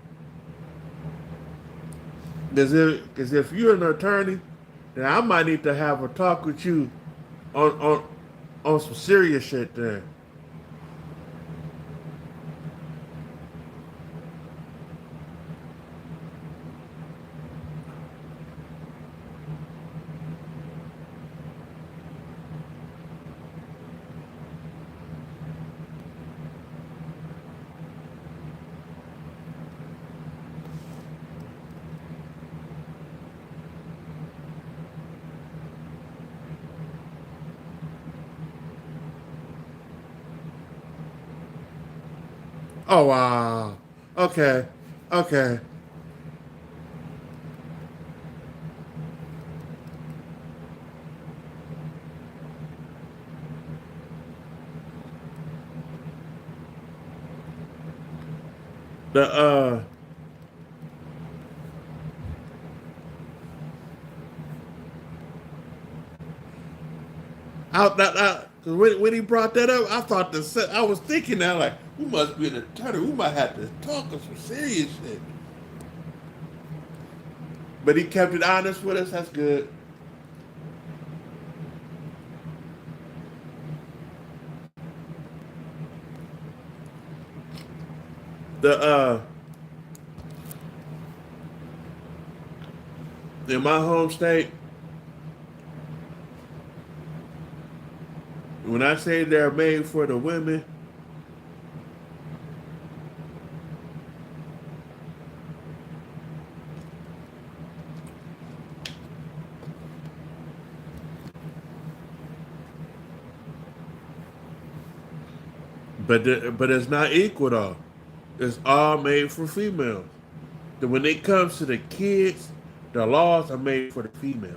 Because if you're an attorney, then I might need to have a talk with you on on on some serious shit then. Oh wow. Okay. Okay. The Cause when he brought that up, I thought I was thinking that like, we must be an attorney. We might have to talk of some serious shit. But he kept it honest with us. That's good. The in my home state, when I say they're made for the women, but it's not equal though. It's all made for females. When it comes to the kids, the laws are made for the females.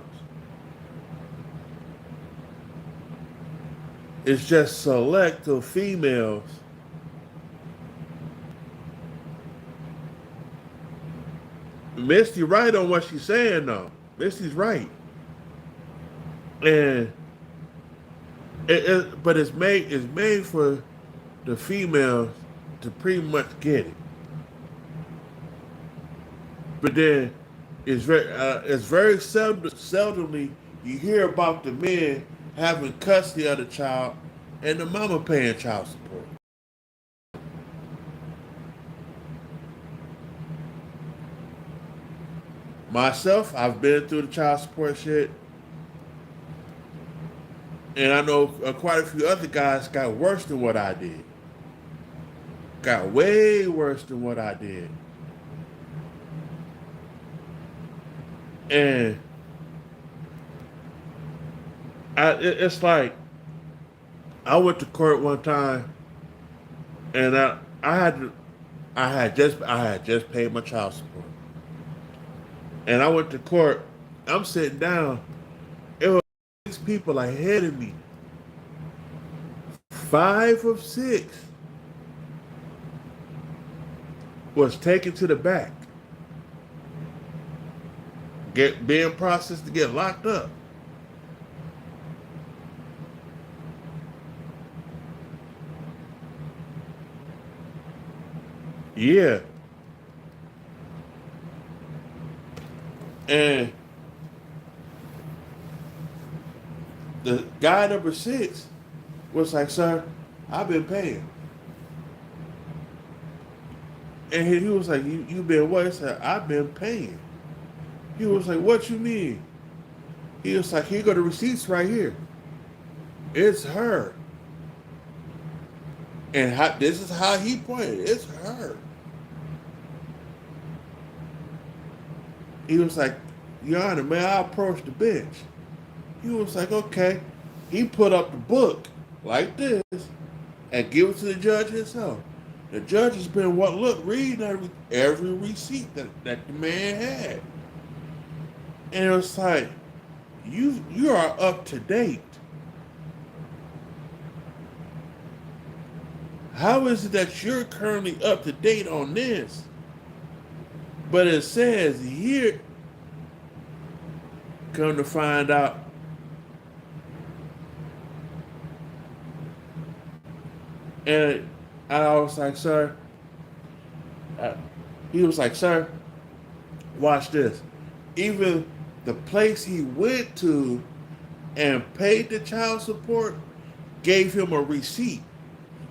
It's just selective females. Misty right on what she's saying though. Misty's right, and but it's made for the females to pretty much get it. But then it's very seldomly you hear about the men having custody of the child and the mama paying child support. Myself, I've been through the child support shit, and I know quite a few other guys got worse than what I did. Got way worse than what I did, and it's like I went to court one time, and I had just paid my child support, and I went to court. I'm sitting down. It was 6 people ahead of me. 5 of 6 was taken to the back, being processed to get locked up. Yeah, and the guy number 6 was like, "Sir, I've been paying," and he was like, "You been what?" I said, "I've been paying." He was like, "What you mean?" He was like, "Here go the receipts right here. It's her." And this is how he pointed. It's her. He was like, "Your Honor, may I approach the bench?" He was like, "Okay." He put up the book like this and give it to the judge himself. The judge has been reading every receipt that the man had. And it was like, you are up to date. How is it that you're currently up to date on this? But it says here, come to find out, and I was like, "Sir," uh, he was like, "Sir, watch this." Even the place he went to and paid the child support gave him a receipt.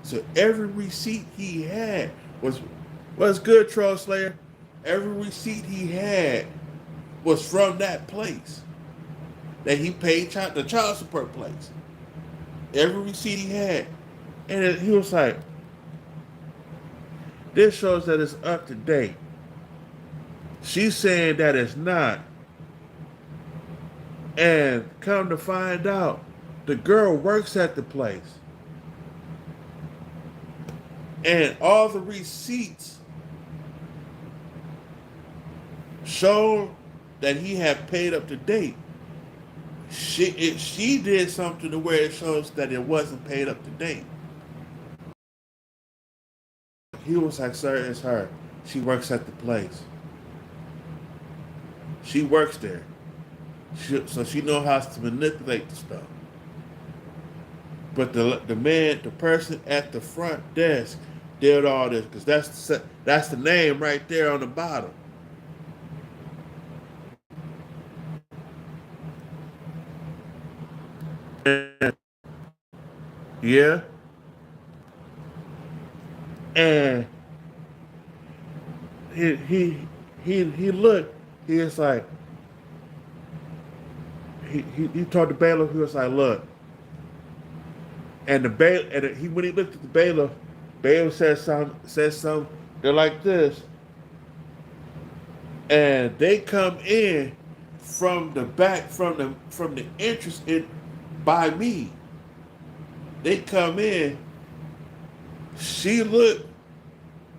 So every receipt he had was good, Troll Slayer. Every receipt he had was from that place that he paid the child support place. Every receipt he had, and he was like, "This shows that it's up to date." She's saying that it's not, and come to find out, the girl works at the place, and all the receipts show that he had paid up to date. She did something to where it shows that it wasn't paid up to date. He was like, "Sir, it's her. She works at the place. She works there. So she knows how to manipulate the stuff." But the person at the front desk did all this because that's the name right there on the bottom. Yeah, and he he he looked. He was like he told the bailiff. He was like, look, and the bail and he when he looked at the bailiff said something. They're like this, and they come in from the back from the entrance in by me. They come in. She looked,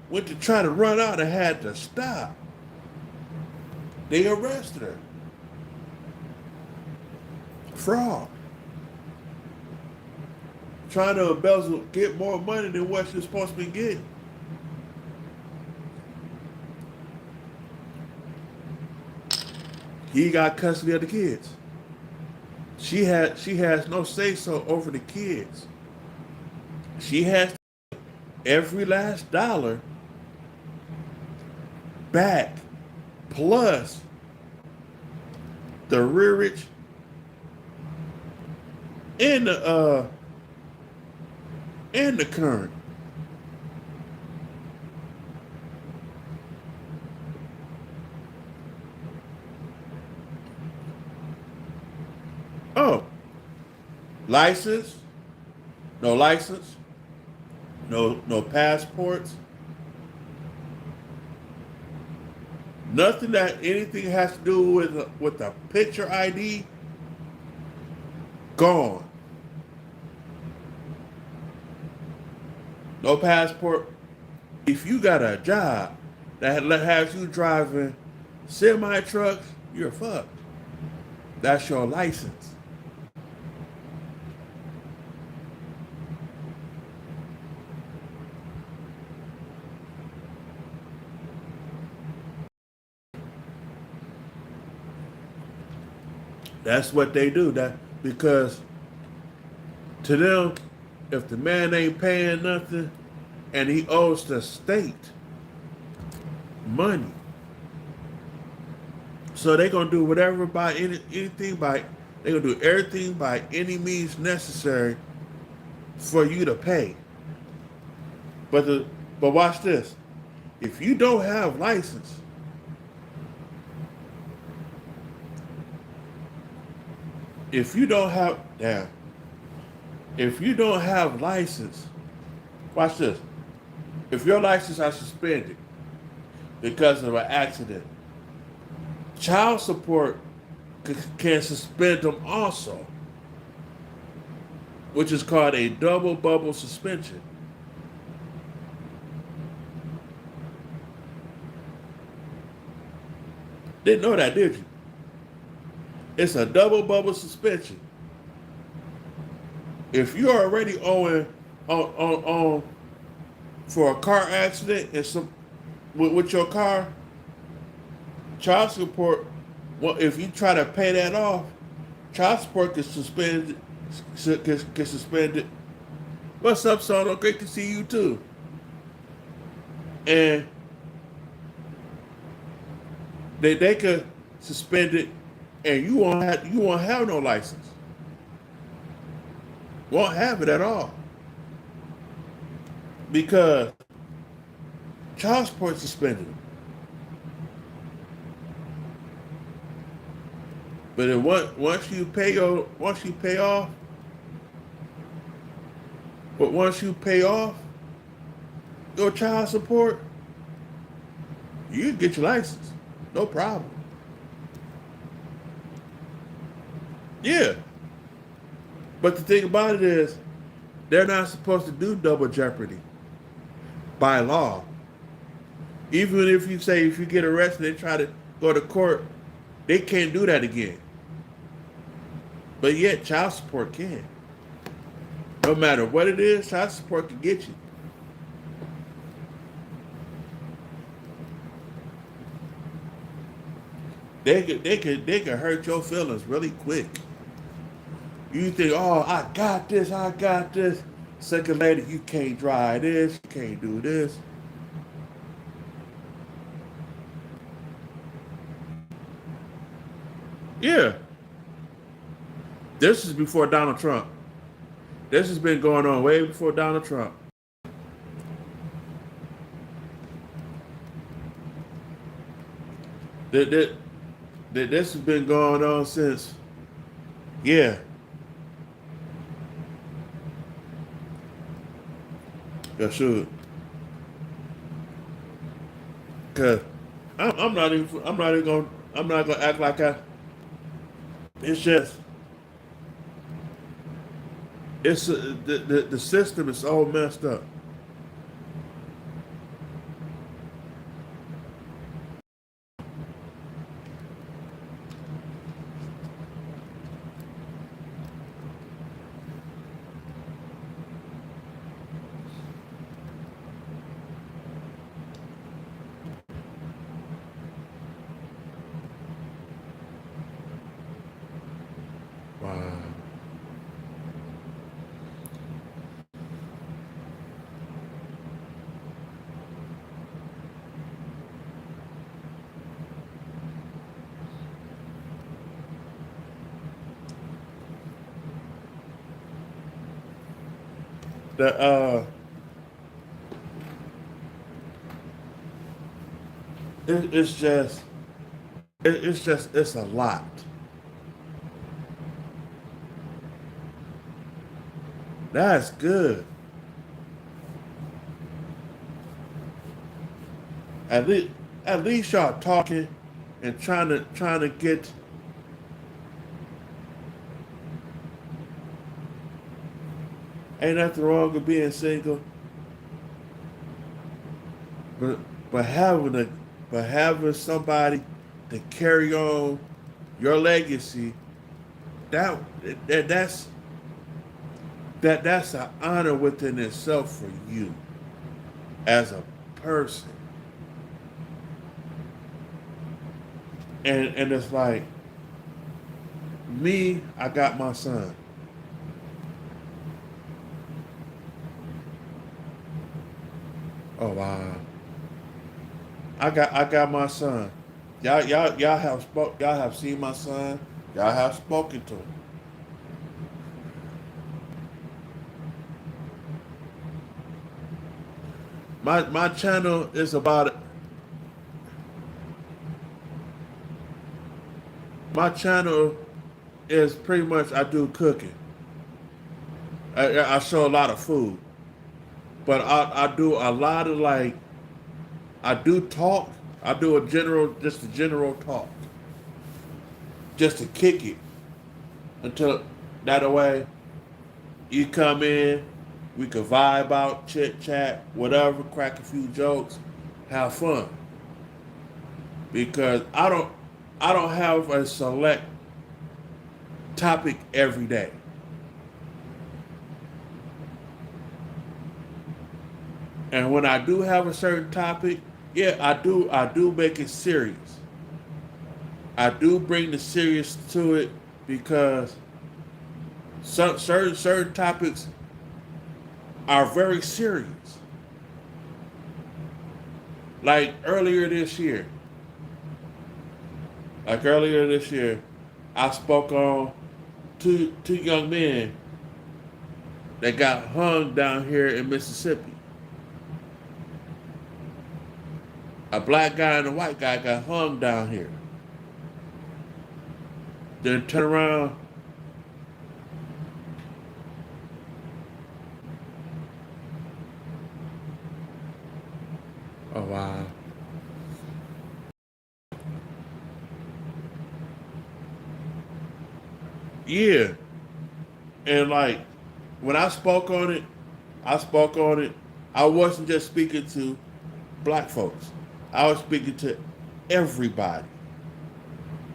went to try to run out and had to stop. They arrested her. Fraud. Trying to embezzle, get more money than what she's supposed to be getting. He got custody of the kids. She has no say so over the kids. She has every last dollar back plus the rearage and the current. Oh, license, no license, no passports, nothing that anything has to do with a picture ID. Gone. No passport. If you got a job that has you driving semi trucks, you're fucked. That's your license. That's what they do. That because to them, if the man ain't paying nothing and he owes the state money, so they gonna do whatever by anything by they gonna do everything by any means necessary for you to pay. But watch this. If you don't have license, if you don't have damn, if you don't have license, watch this. If your license are suspended because of an accident, child support can suspend them also, which is called a double bubble suspension. Didn't know that, did you? It's a double bubble suspension. If you're already owing on for a car accident and some with your car, child support. Well, if you try to pay that off, child support can suspend can suspend it. What's up, Sono? Great to see you too. And they could suspend it, and you won't have no license. Won't have it at all because child support suspended. But then once you pay off, but once you pay off your child support, you can get your license, no problem. Yeah, but the thing about it is, they're not supposed to do double jeopardy by law. Even if you say if you get arrested, they try to go to court, they can't do that again. But yet, child support can. No matter what it is, child support can get you. They could hurt your feelings really quick. You think, oh, I got this, I got this. Second later, you can't drive this, you can't do this. Yeah, this is before Donald Trump. This has been going on way before Donald Trump. That, that, this has been going on since, yeah, yeah, sure. Cause I'm not gonna act like I. It's just, the system is all messed up. Wow. The it's just it's a lot. That's good. At least at least y'all talking and trying to get. Ain't nothing wrong with being single, but but having a but having somebody to carry on your legacy, that that's that's an honor within itself for you as a person. And it's like me, I got my son. Oh wow. I got my son. Y'all have seen my son. Y'all have spoken to him. My channel is about my channel is pretty much I do cooking. I show a lot of food, but I do a lot of like I do talk. I do just a general talk, just to kick it until that way you come in, we could vibe out, chit chat, whatever, crack a few jokes, have fun. Because I don't have a select topic every day. And when I do have a certain topic, yeah, I do make it serious. I do bring the serious to it because certain topics are very serious. Like earlier this year, like earlier this year, I spoke on two young men that got hung down here in Mississippi. A black guy and a white guy got hung down here. Then turn around. Oh wow. Yeah. And like when I spoke on it, I spoke on it. I wasn't just speaking to black folks. I was speaking to everybody.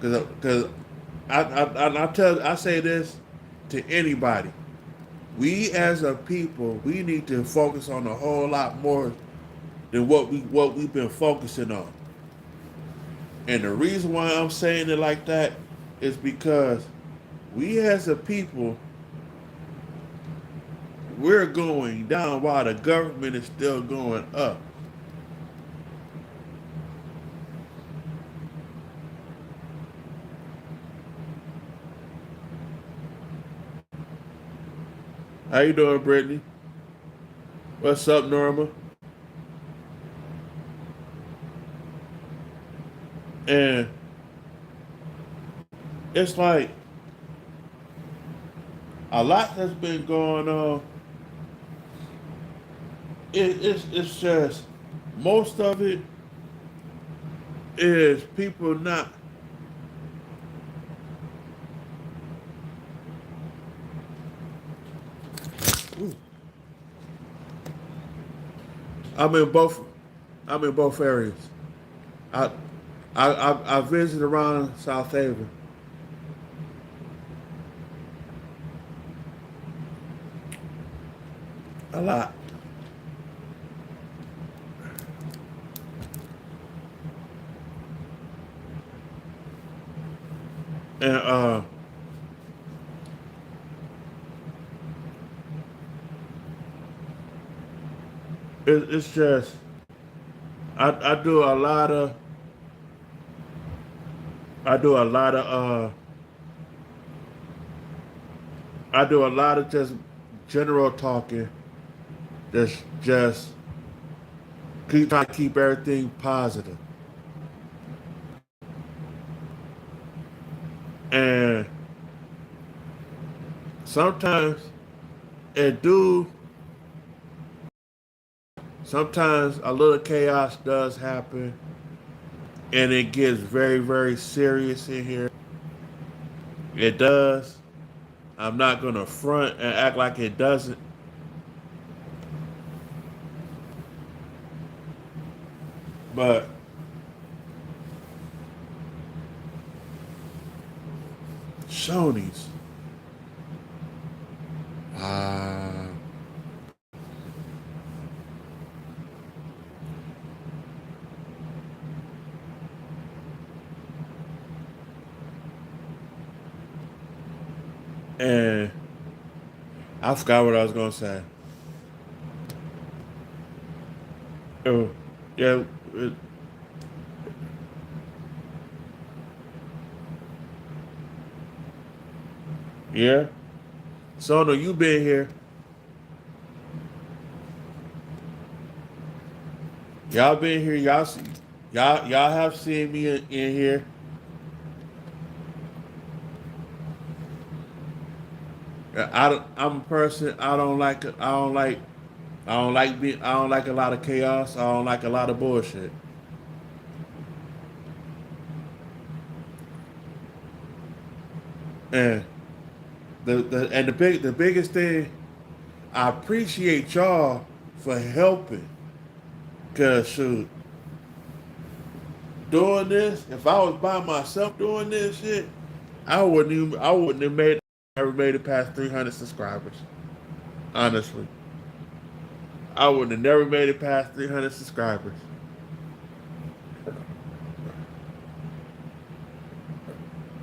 Cause I say this to anybody. We as a people, we need to focus on a whole lot more than what we've been focusing on. And the reason why I'm saying it like that is because we as a people we're going down while the government is still going up. How you doing, Brittany? What's up, Norma? And it's like a lot has been going on. It's just most of it is people not. Ooh, I'm in both. I'm in both areas. I I visit around South Haven a lot, and it's just I do a lot of I do a lot of I do a lot of just general talking. Just keep trying to keep everything positive. And sometimes it do sometimes a little chaos does happen and it gets very, very serious in here. It does. I'm not gonna front and act like it doesn't. But Shoney's. Uh, and I forgot what I was gonna say. Oh, yeah, it, yeah. Sona, you been here. Y'all been here. Y'all have seen me in here. I'm a person. I don't like a lot of chaos. I don't like a lot of bullshit. And the biggest thing, I appreciate y'all for helping. Cause shoot, doing this, if I was by myself doing this shit, I wouldn't have ever made it past 300 subscribers. Honestly, I would have never made it past 300 subscribers.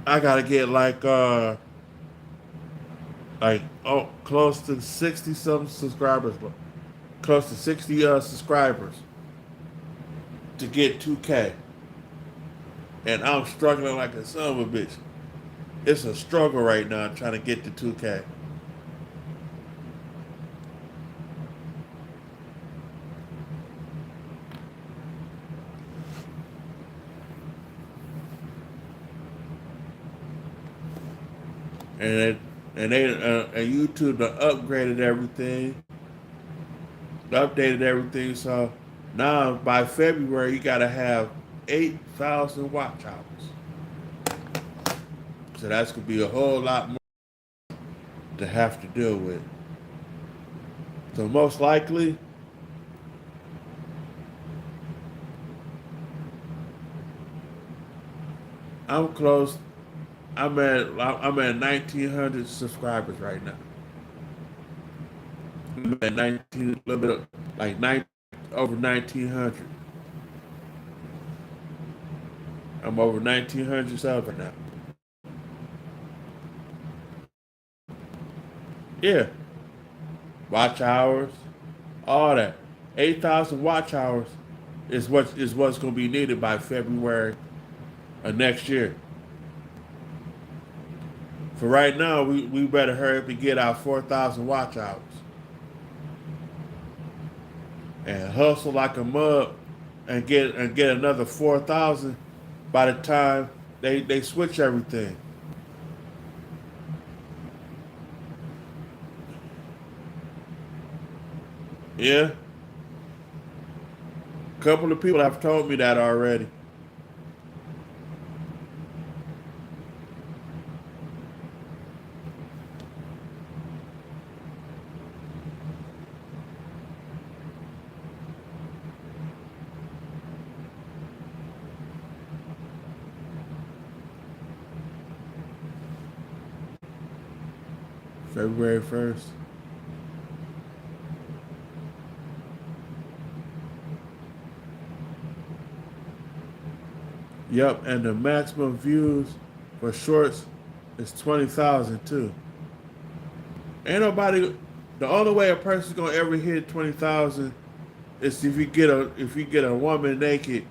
I gotta get like close to 60 something subscribers, close to 60 subscribers to get 2K, and I'm struggling like a son of a bitch. It's a struggle right now trying to get to 2K. And it, and YouTube done upgraded everything, updated everything. So now by February you gotta have 8,000 watch hours. So that's gonna be a whole lot more to have to deal with. So most likely, I'm close. I'm at 1,900 subscribers right now. I'm at 19, a little bit like over 1,900. I'm over 1,900 subs right now. Yeah, watch hours, all that. 8,000 watch hours is what's going to be needed by February of next year. For right now, we better hurry up and get our 4,000 watch hours and hustle like a mug and get another 4,000 by the time they switch everything. Yeah, a couple of people have told me that already. February 1st. Yep, and the maximum views for shorts is 20,000 too. Ain't nobody. The only way a person's gonna ever hit 20,000 is if you get a woman naked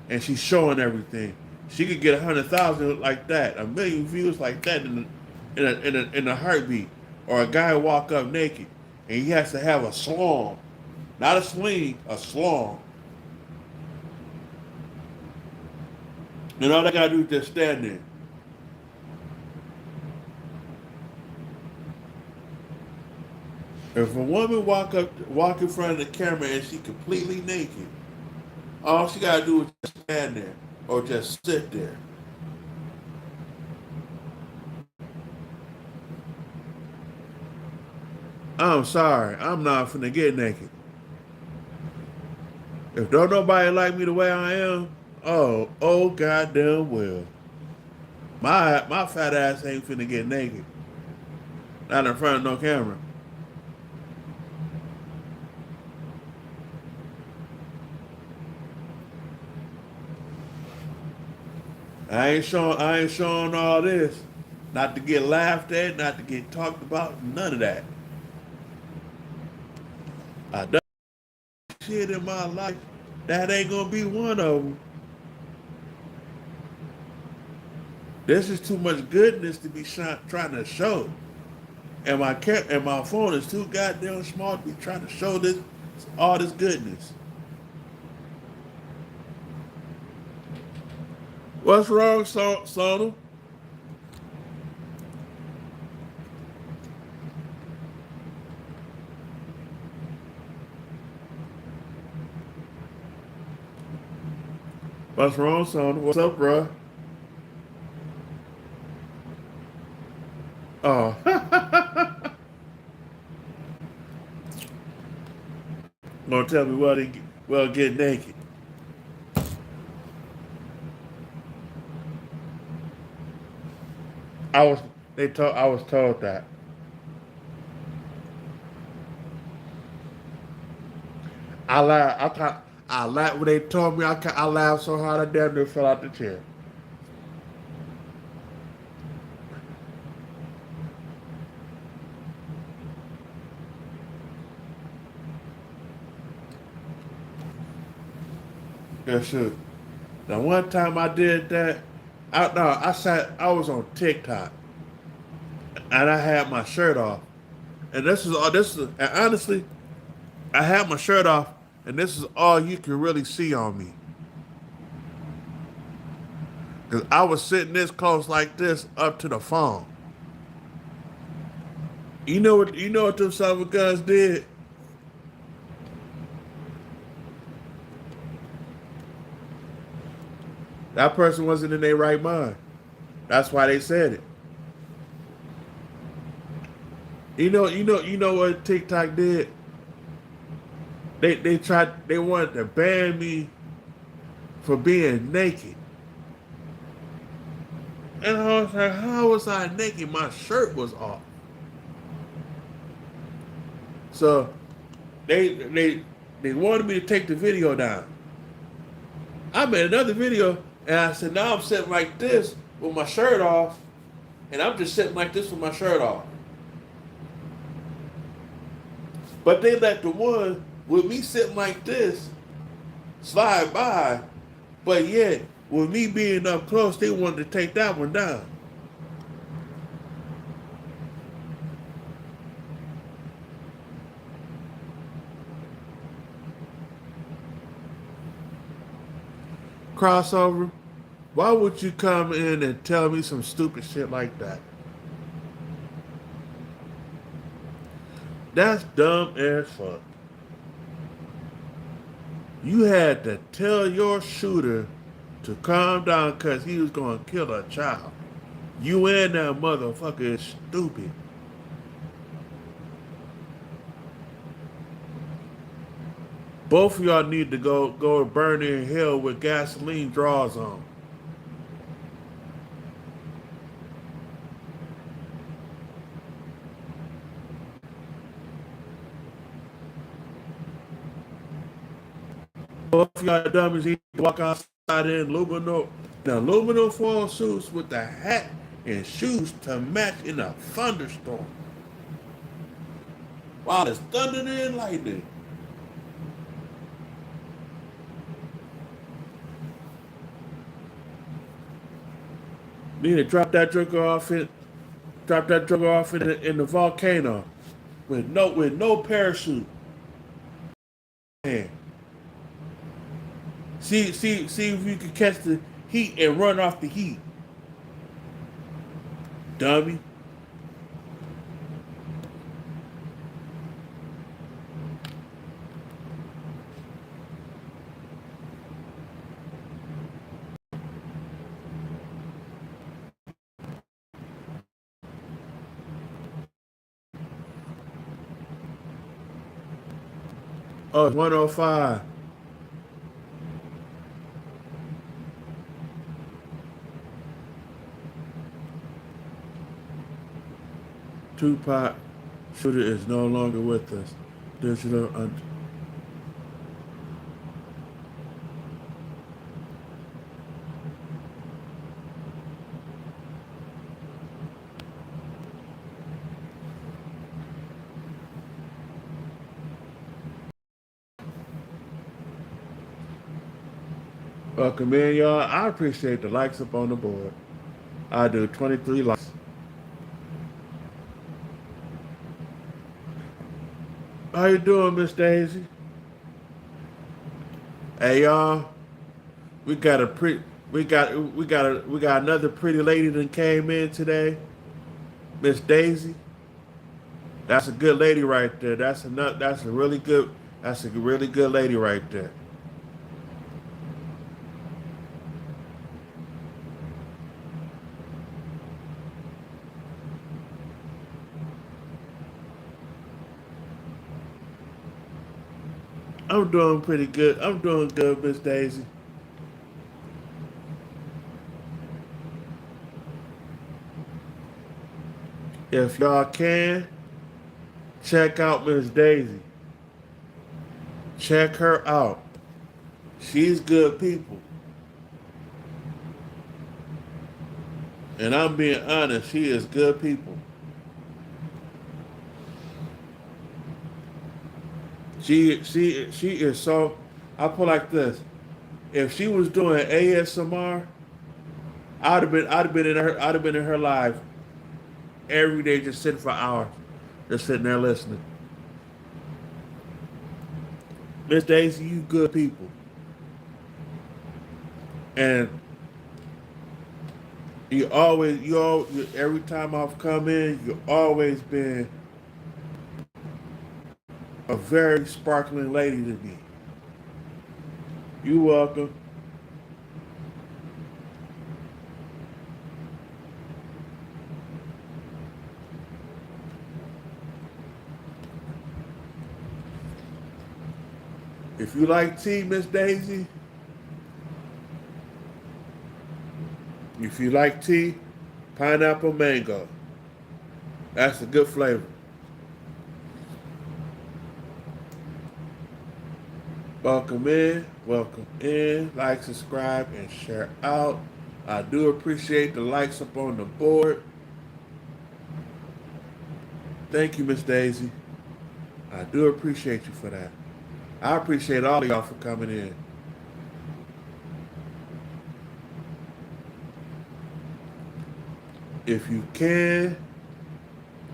and she's showing everything. She could get 100,000 like that, a million views like that in a heartbeat. Or a guy walk up naked and he has to have a slong, not a sling, a slong. And all they gotta do is just stand there. If a woman walk in front of the camera and she completely naked, all she gotta do is just stand there or just sit there. I'm sorry, I'm not finna get naked. If don't nobody like me the way I am, oh goddamn well. My fat ass ain't finna get naked. Not in front of no camera. I ain't showing all this. Not to get laughed at, not to get talked about, none of that. I done shit in my life. That ain't gonna be one of them. This is too much goodness to be trying to show. And my phone is too goddamn small to be trying to show this all this goodness. What's wrong, Sonal? What's wrong, Sonal? What's up, bro? Oh, gonna tell me well get naked. I was I was told that. I laughed. I laughed when they told me. I laughed so hard I damn near fell out the chair. Yes, sir. Now one time I did that. I was on TikTok and I had my shirt off. And and honestly, I had my shirt off and this is all you can really see on me. Cause I was sitting this close like this up to the phone. You know what them son of a guns did? That person wasn't in their right mind. That's why they said it. You know what TikTok did? They wanted to ban me for being naked. And I was like, how was I naked? My shirt was off. So they they they wanted me to take the video down. I made another video and I said, now I'm sitting like this with my shirt off, and I'm just sitting like this with my shirt off. But they let the one with me sitting like this slide by. But yet, with me being up close, they wanted to take that one down. Crossover, why would you come in and tell me some stupid shit like that? That's dumb as fuck. You had to tell your shooter to calm down because he was going to kill a child. You and that motherfucker is stupid. Both of y'all need to go burn in hell with gasoline draws on. Both of y'all dummies need to walk outside in aluminum foil suits with the hat and shoes to match in a thunderstorm. While it's thundering and lightning. Need to drop that drug off in the volcano with no parachute. Man. See if you can catch the heat and run off the heat. Dummy. Oh, 105. Tupac shooter is no longer with us. Digital. Welcome in, y'all. I appreciate the likes up on the board. I do 23 likes. How you doing, Miss Daisy? Hey, y'all. We got a pretty. We got another pretty lady that came in today, Miss Daisy. That's a good lady right there. That's a really good. That's a really good lady right there. I'm doing pretty good. I'm doing good, Miss Daisy. If y'all can, check out Miss Daisy. Check her out. She's good people. And I'm being honest, she is good people. She is so I put like this. If she was doing ASMR, I'd have been in her live every day just sitting for hours. Just sitting there listening. Miss Daisy, you good people. And every time I've come in, you've always been a very sparkling lady to me. You welcome. If you like tea, Miss Daisy, if you like tea, pineapple mango. That's a good flavor. Welcome in, like, subscribe, and share out. I do appreciate the likes up on the board. Thank you, Miss Daisy. I do appreciate you for that. I appreciate all of y'all for coming in. If you can,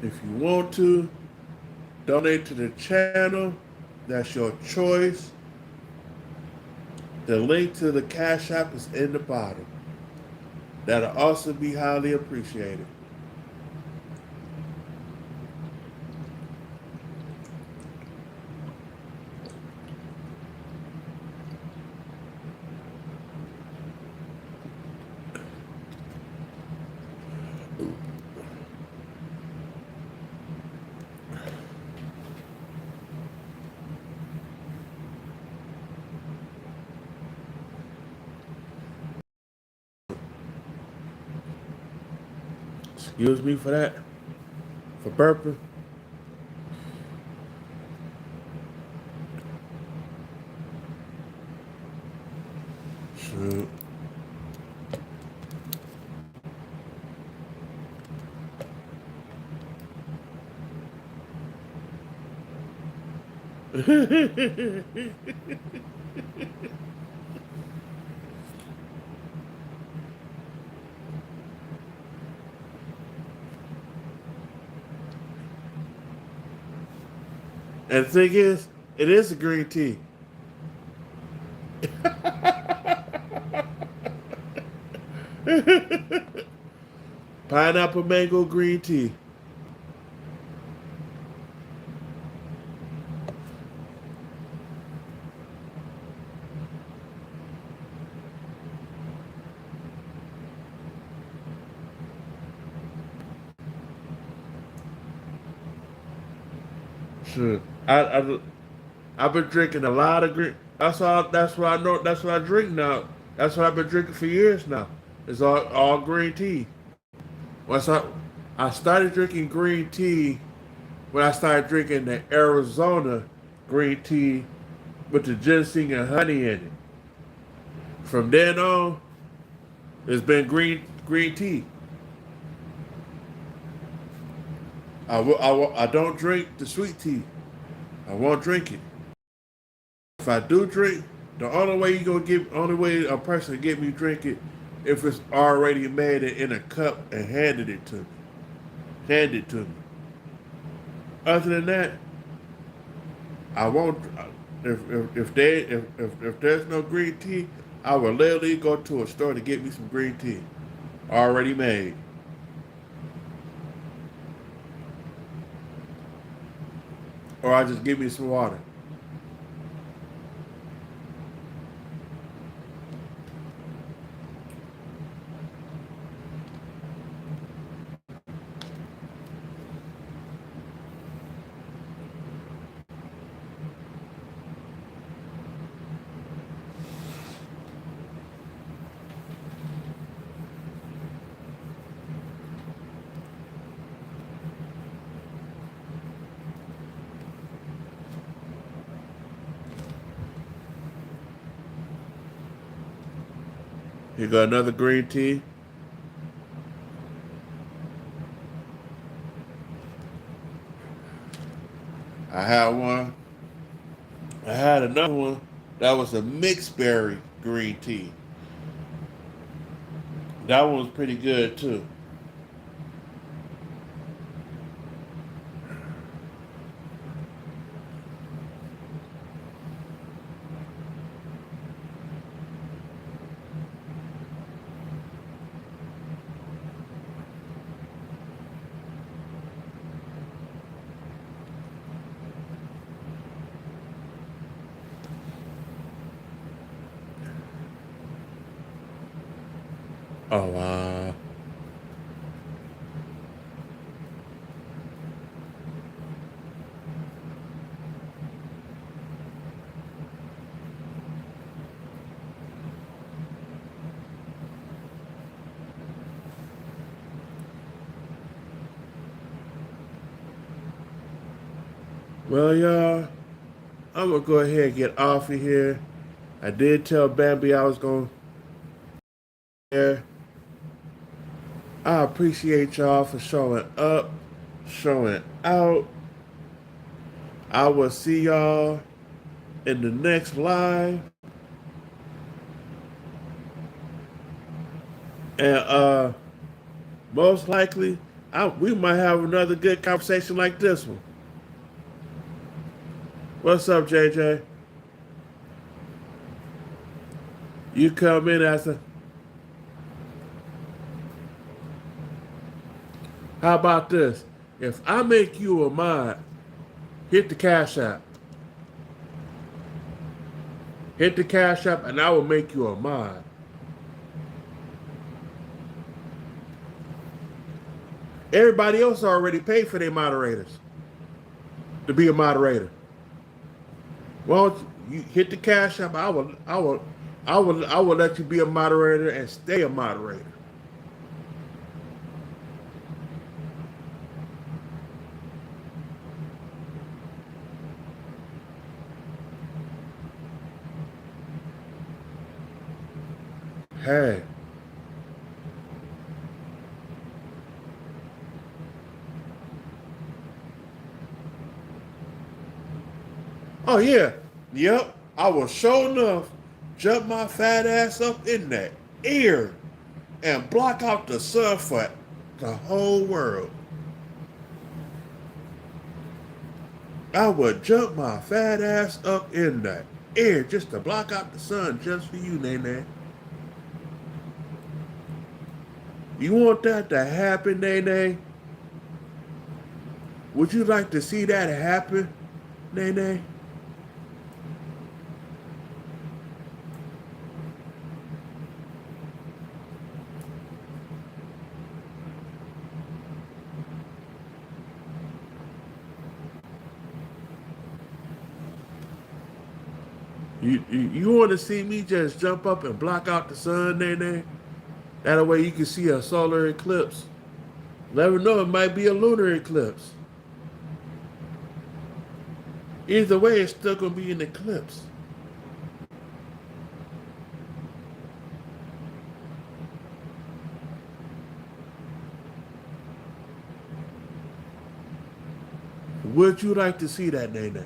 if you want to, donate to the channel. That's your choice. The link to the Cash App is in the bottom. That'll also be highly appreciated. Excuse me for that. For burping. Shoot. And the thing is, it is a green tea. Pineapple mango green tea. Sure. I've been drinking a lot of green. That's what I know. That's what I drink now. That's what I've been drinking for years now. It's all green tea. Once I started drinking green tea when I started drinking the Arizona green tea with the ginseng and honey in it. From then on, it's been green tea. I don't drink the sweet tea. I won't drink it. If I do drink, the only way a person can get me drink it if it's already made in a cup and handed to me. Other than that, I won't. If there's no green tea, I will literally go to a store to get me some green tea, already made, or I just give me some water. You got another green tea? I had one. I had another one that was a mixed berry green tea. That one was pretty good too. Oh wow. Well, y'all, I'm gonna go ahead and get off of here. I did tell Bambi I was gonna. Yeah, I appreciate y'all for showing up, showing out. I will see y'all in the next live. And most likely, we might have another good conversation like this one. What's up, JJ? You come in as a. How about this? If I make you a mod, hit the Cash App. Hit the Cash App, and I will make you a mod. Everybody else already paid for their moderators to be a moderator. Well, you hit the Cash App. I will let you be a moderator and stay a moderator. Hey. Oh yeah. Yep. I will sure enough jump my fat ass up in that air and block out the sun for the whole world. I would jump my fat ass up in the air just to block out the sun just for you, Nene. You want that to happen, Nene? Would you like to see that happen, Nene? You want to see me just jump up and block out the sun, Nene? That way you can see a solar eclipse. Never know, it might be a lunar eclipse. Either way, it's still going to be an eclipse. Would you like to see that, Nene?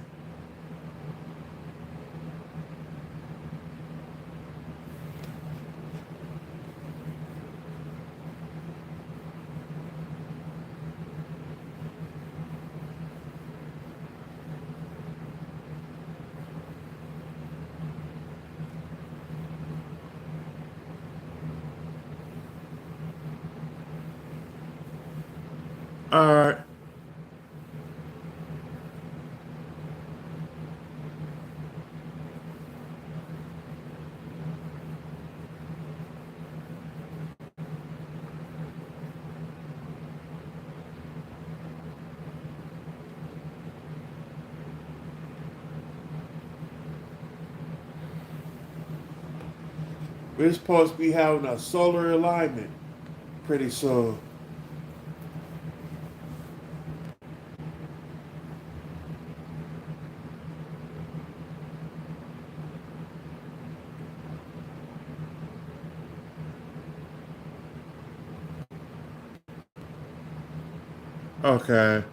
All right. We're supposed to be having a solar alignment pretty soon. Okay.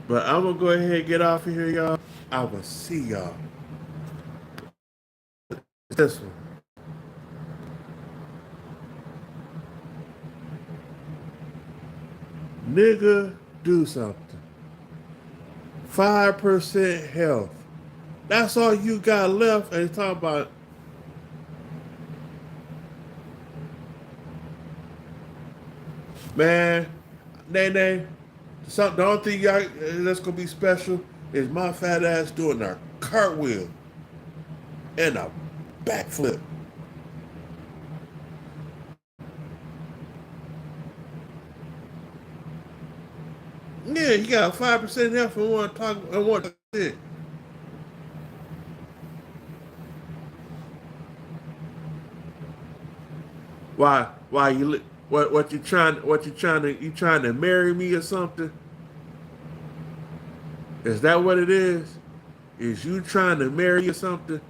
But I'm going to go ahead and get off of here, y'all. I will see y'all. This one. Nigga, do something. 5% health. That's all you got left. And talking about, man, Nene, the only thing that's going to be special is my fat ass doing a cartwheel and a backflip. Yeah, you got 5% health and want to talk and want to shit. Why what you trying to marry me or something? Is that what it is? Is you trying to marry or something?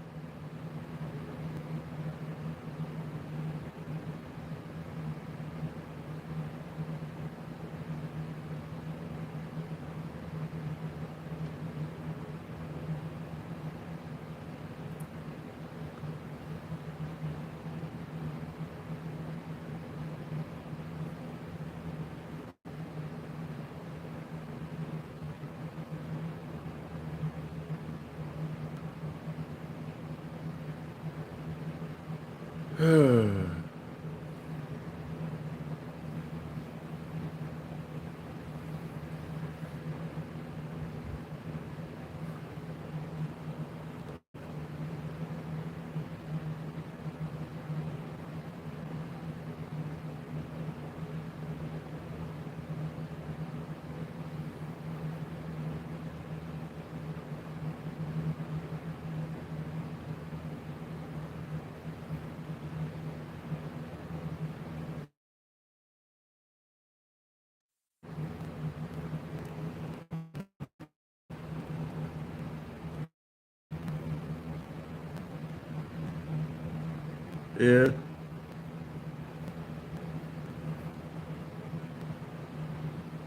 Yeah.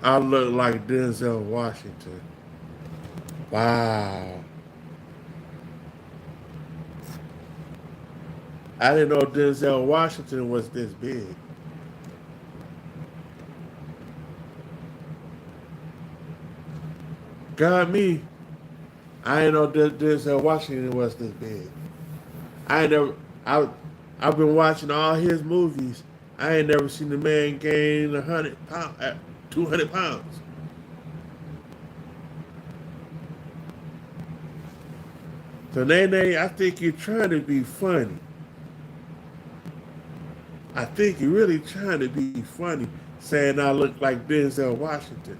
I look like Denzel Washington. Wow. I didn't know Denzel Washington was this big. Got me. I didn't know Denzel Washington was this big. I ain't never. I I've been watching all his movies. I ain't never seen the man gain 100 pounds, 200 pounds. So Nene, I think you're trying to be funny. I think you're really trying to be funny, saying I look like Denzel Washington,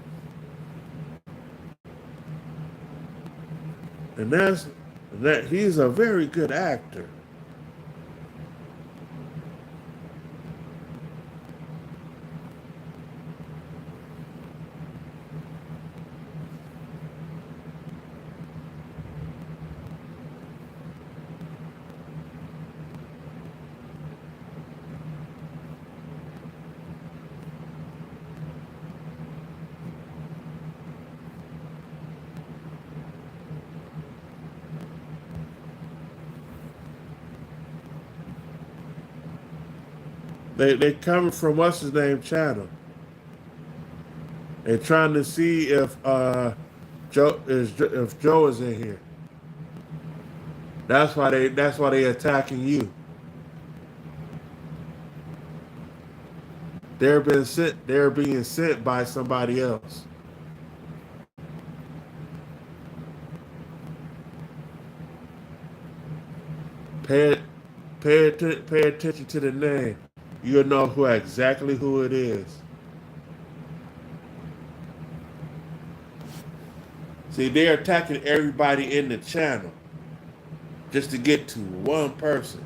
and that he's a very good actor. They coming from what's his name channel. They're trying to see if Joe is in here. That's why they attacking you. They're being sent by somebody else. Pay pay attention to the name. You'll know who it is. See, they're attacking everybody in the channel just to get to one person.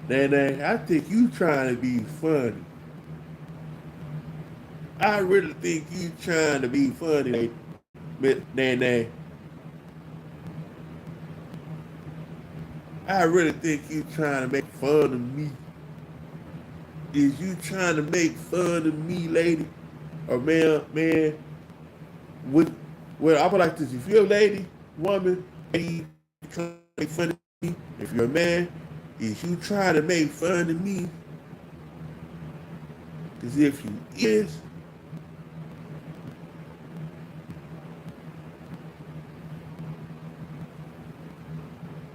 Nene, I think you trying to be funny. I really think you trying to be funny, Nene. I really think you trying to make fun of me. Is you trying to make fun of me, lady? Or man, with well, I would like this. If you're a lady, woman, and you trying to make fun of me, if you're a man, Is you trying to make fun of me? Because if you is,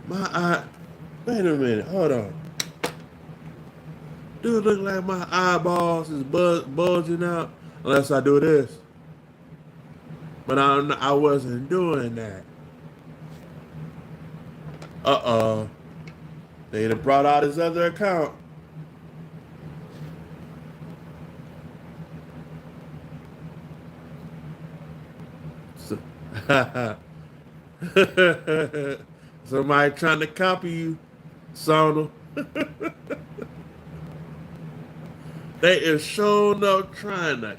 my eye. Wait a minute, hold on. Do it look like my eyeballs is bulging out? Unless I do this. But I wasn't doing that. Uh-oh. They done brought out his other account. So, somebody trying to copy you, Sonal. They is showing up trying to.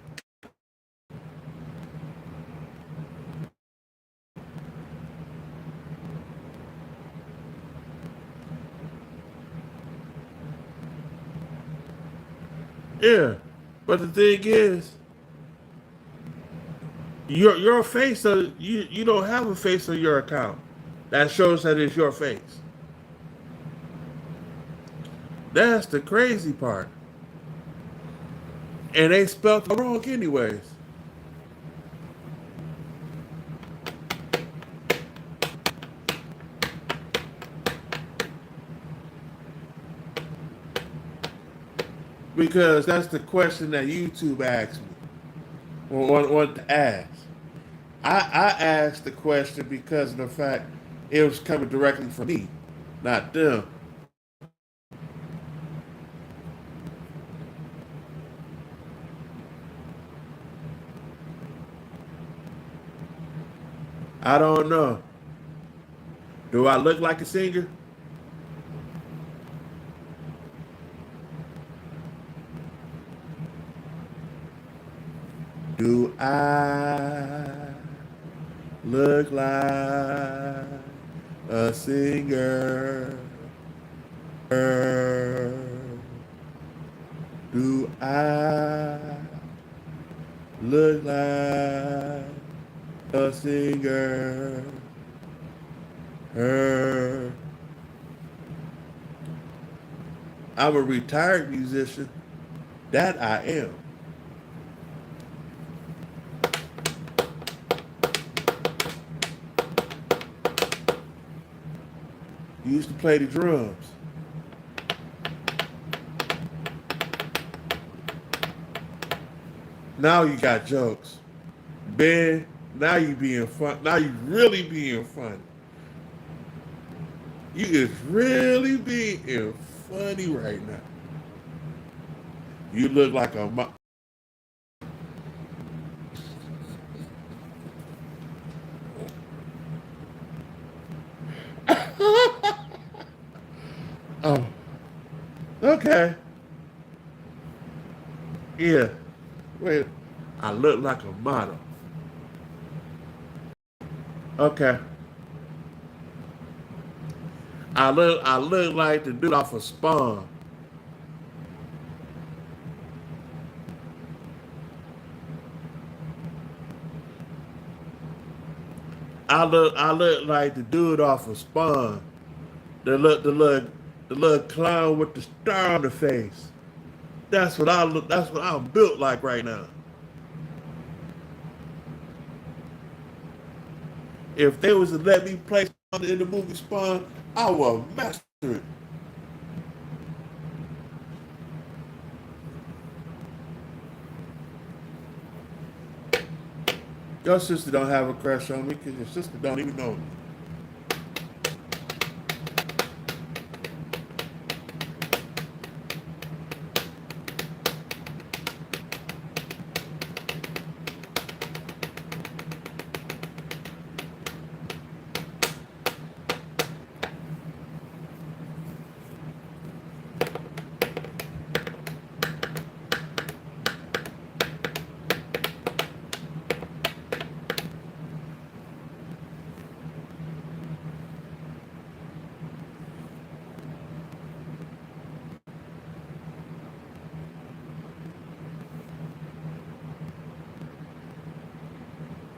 Yeah. But the thing is, your face, you don't have a face on your account. That shows that it's your face. That's the crazy part. And they spelled it wrong anyways. Because that's the question that YouTube asked me. Or want to ask. I asked the question because of the fact it was coming directly from me, not them. I don't know. Do I look like a singer? Do I look like a singer? Do I look like a singer? I'm a retired musician. That I am. Used to play the drums. Now you got jokes. Ben, now you being fun. Now you really being funny. You is really being funny right now. You look like a oh, okay. Yeah. Wait. I look like a model. Okay. I look like the dude off of Spawn. I look like the dude off of Spawn. The little clown with the star on the face. That's what I look. That's what I'm built like right now. If they was to let me play Spawn in the movie Spawn, I will master it. Your sister don't have a crush on me because your sister don't even know me.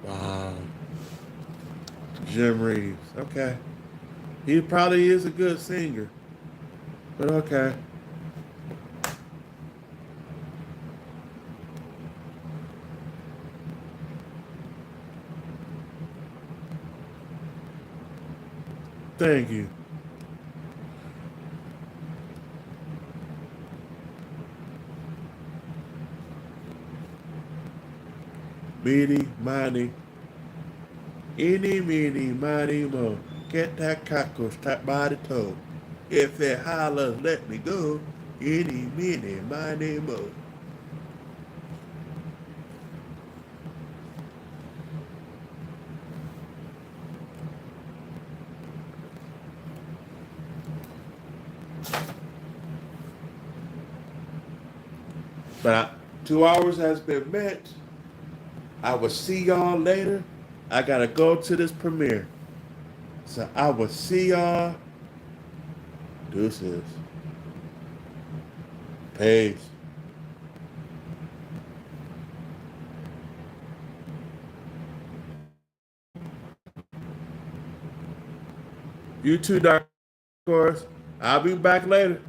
Wow. Jim Reeves. Okay. He probably is a good singer. But okay. Thank you. Meeny, miny, eeny, meeny, miny, mo. Get that cockroach top by the toe. If it hollers, let me go. Eeny, meeny, miny, mo. But 2 hours has been met. I will see y'all later. I gotta go to this premiere. So I will see y'all. Deuces. Peace. You too, Dark Horse. I'll be back later.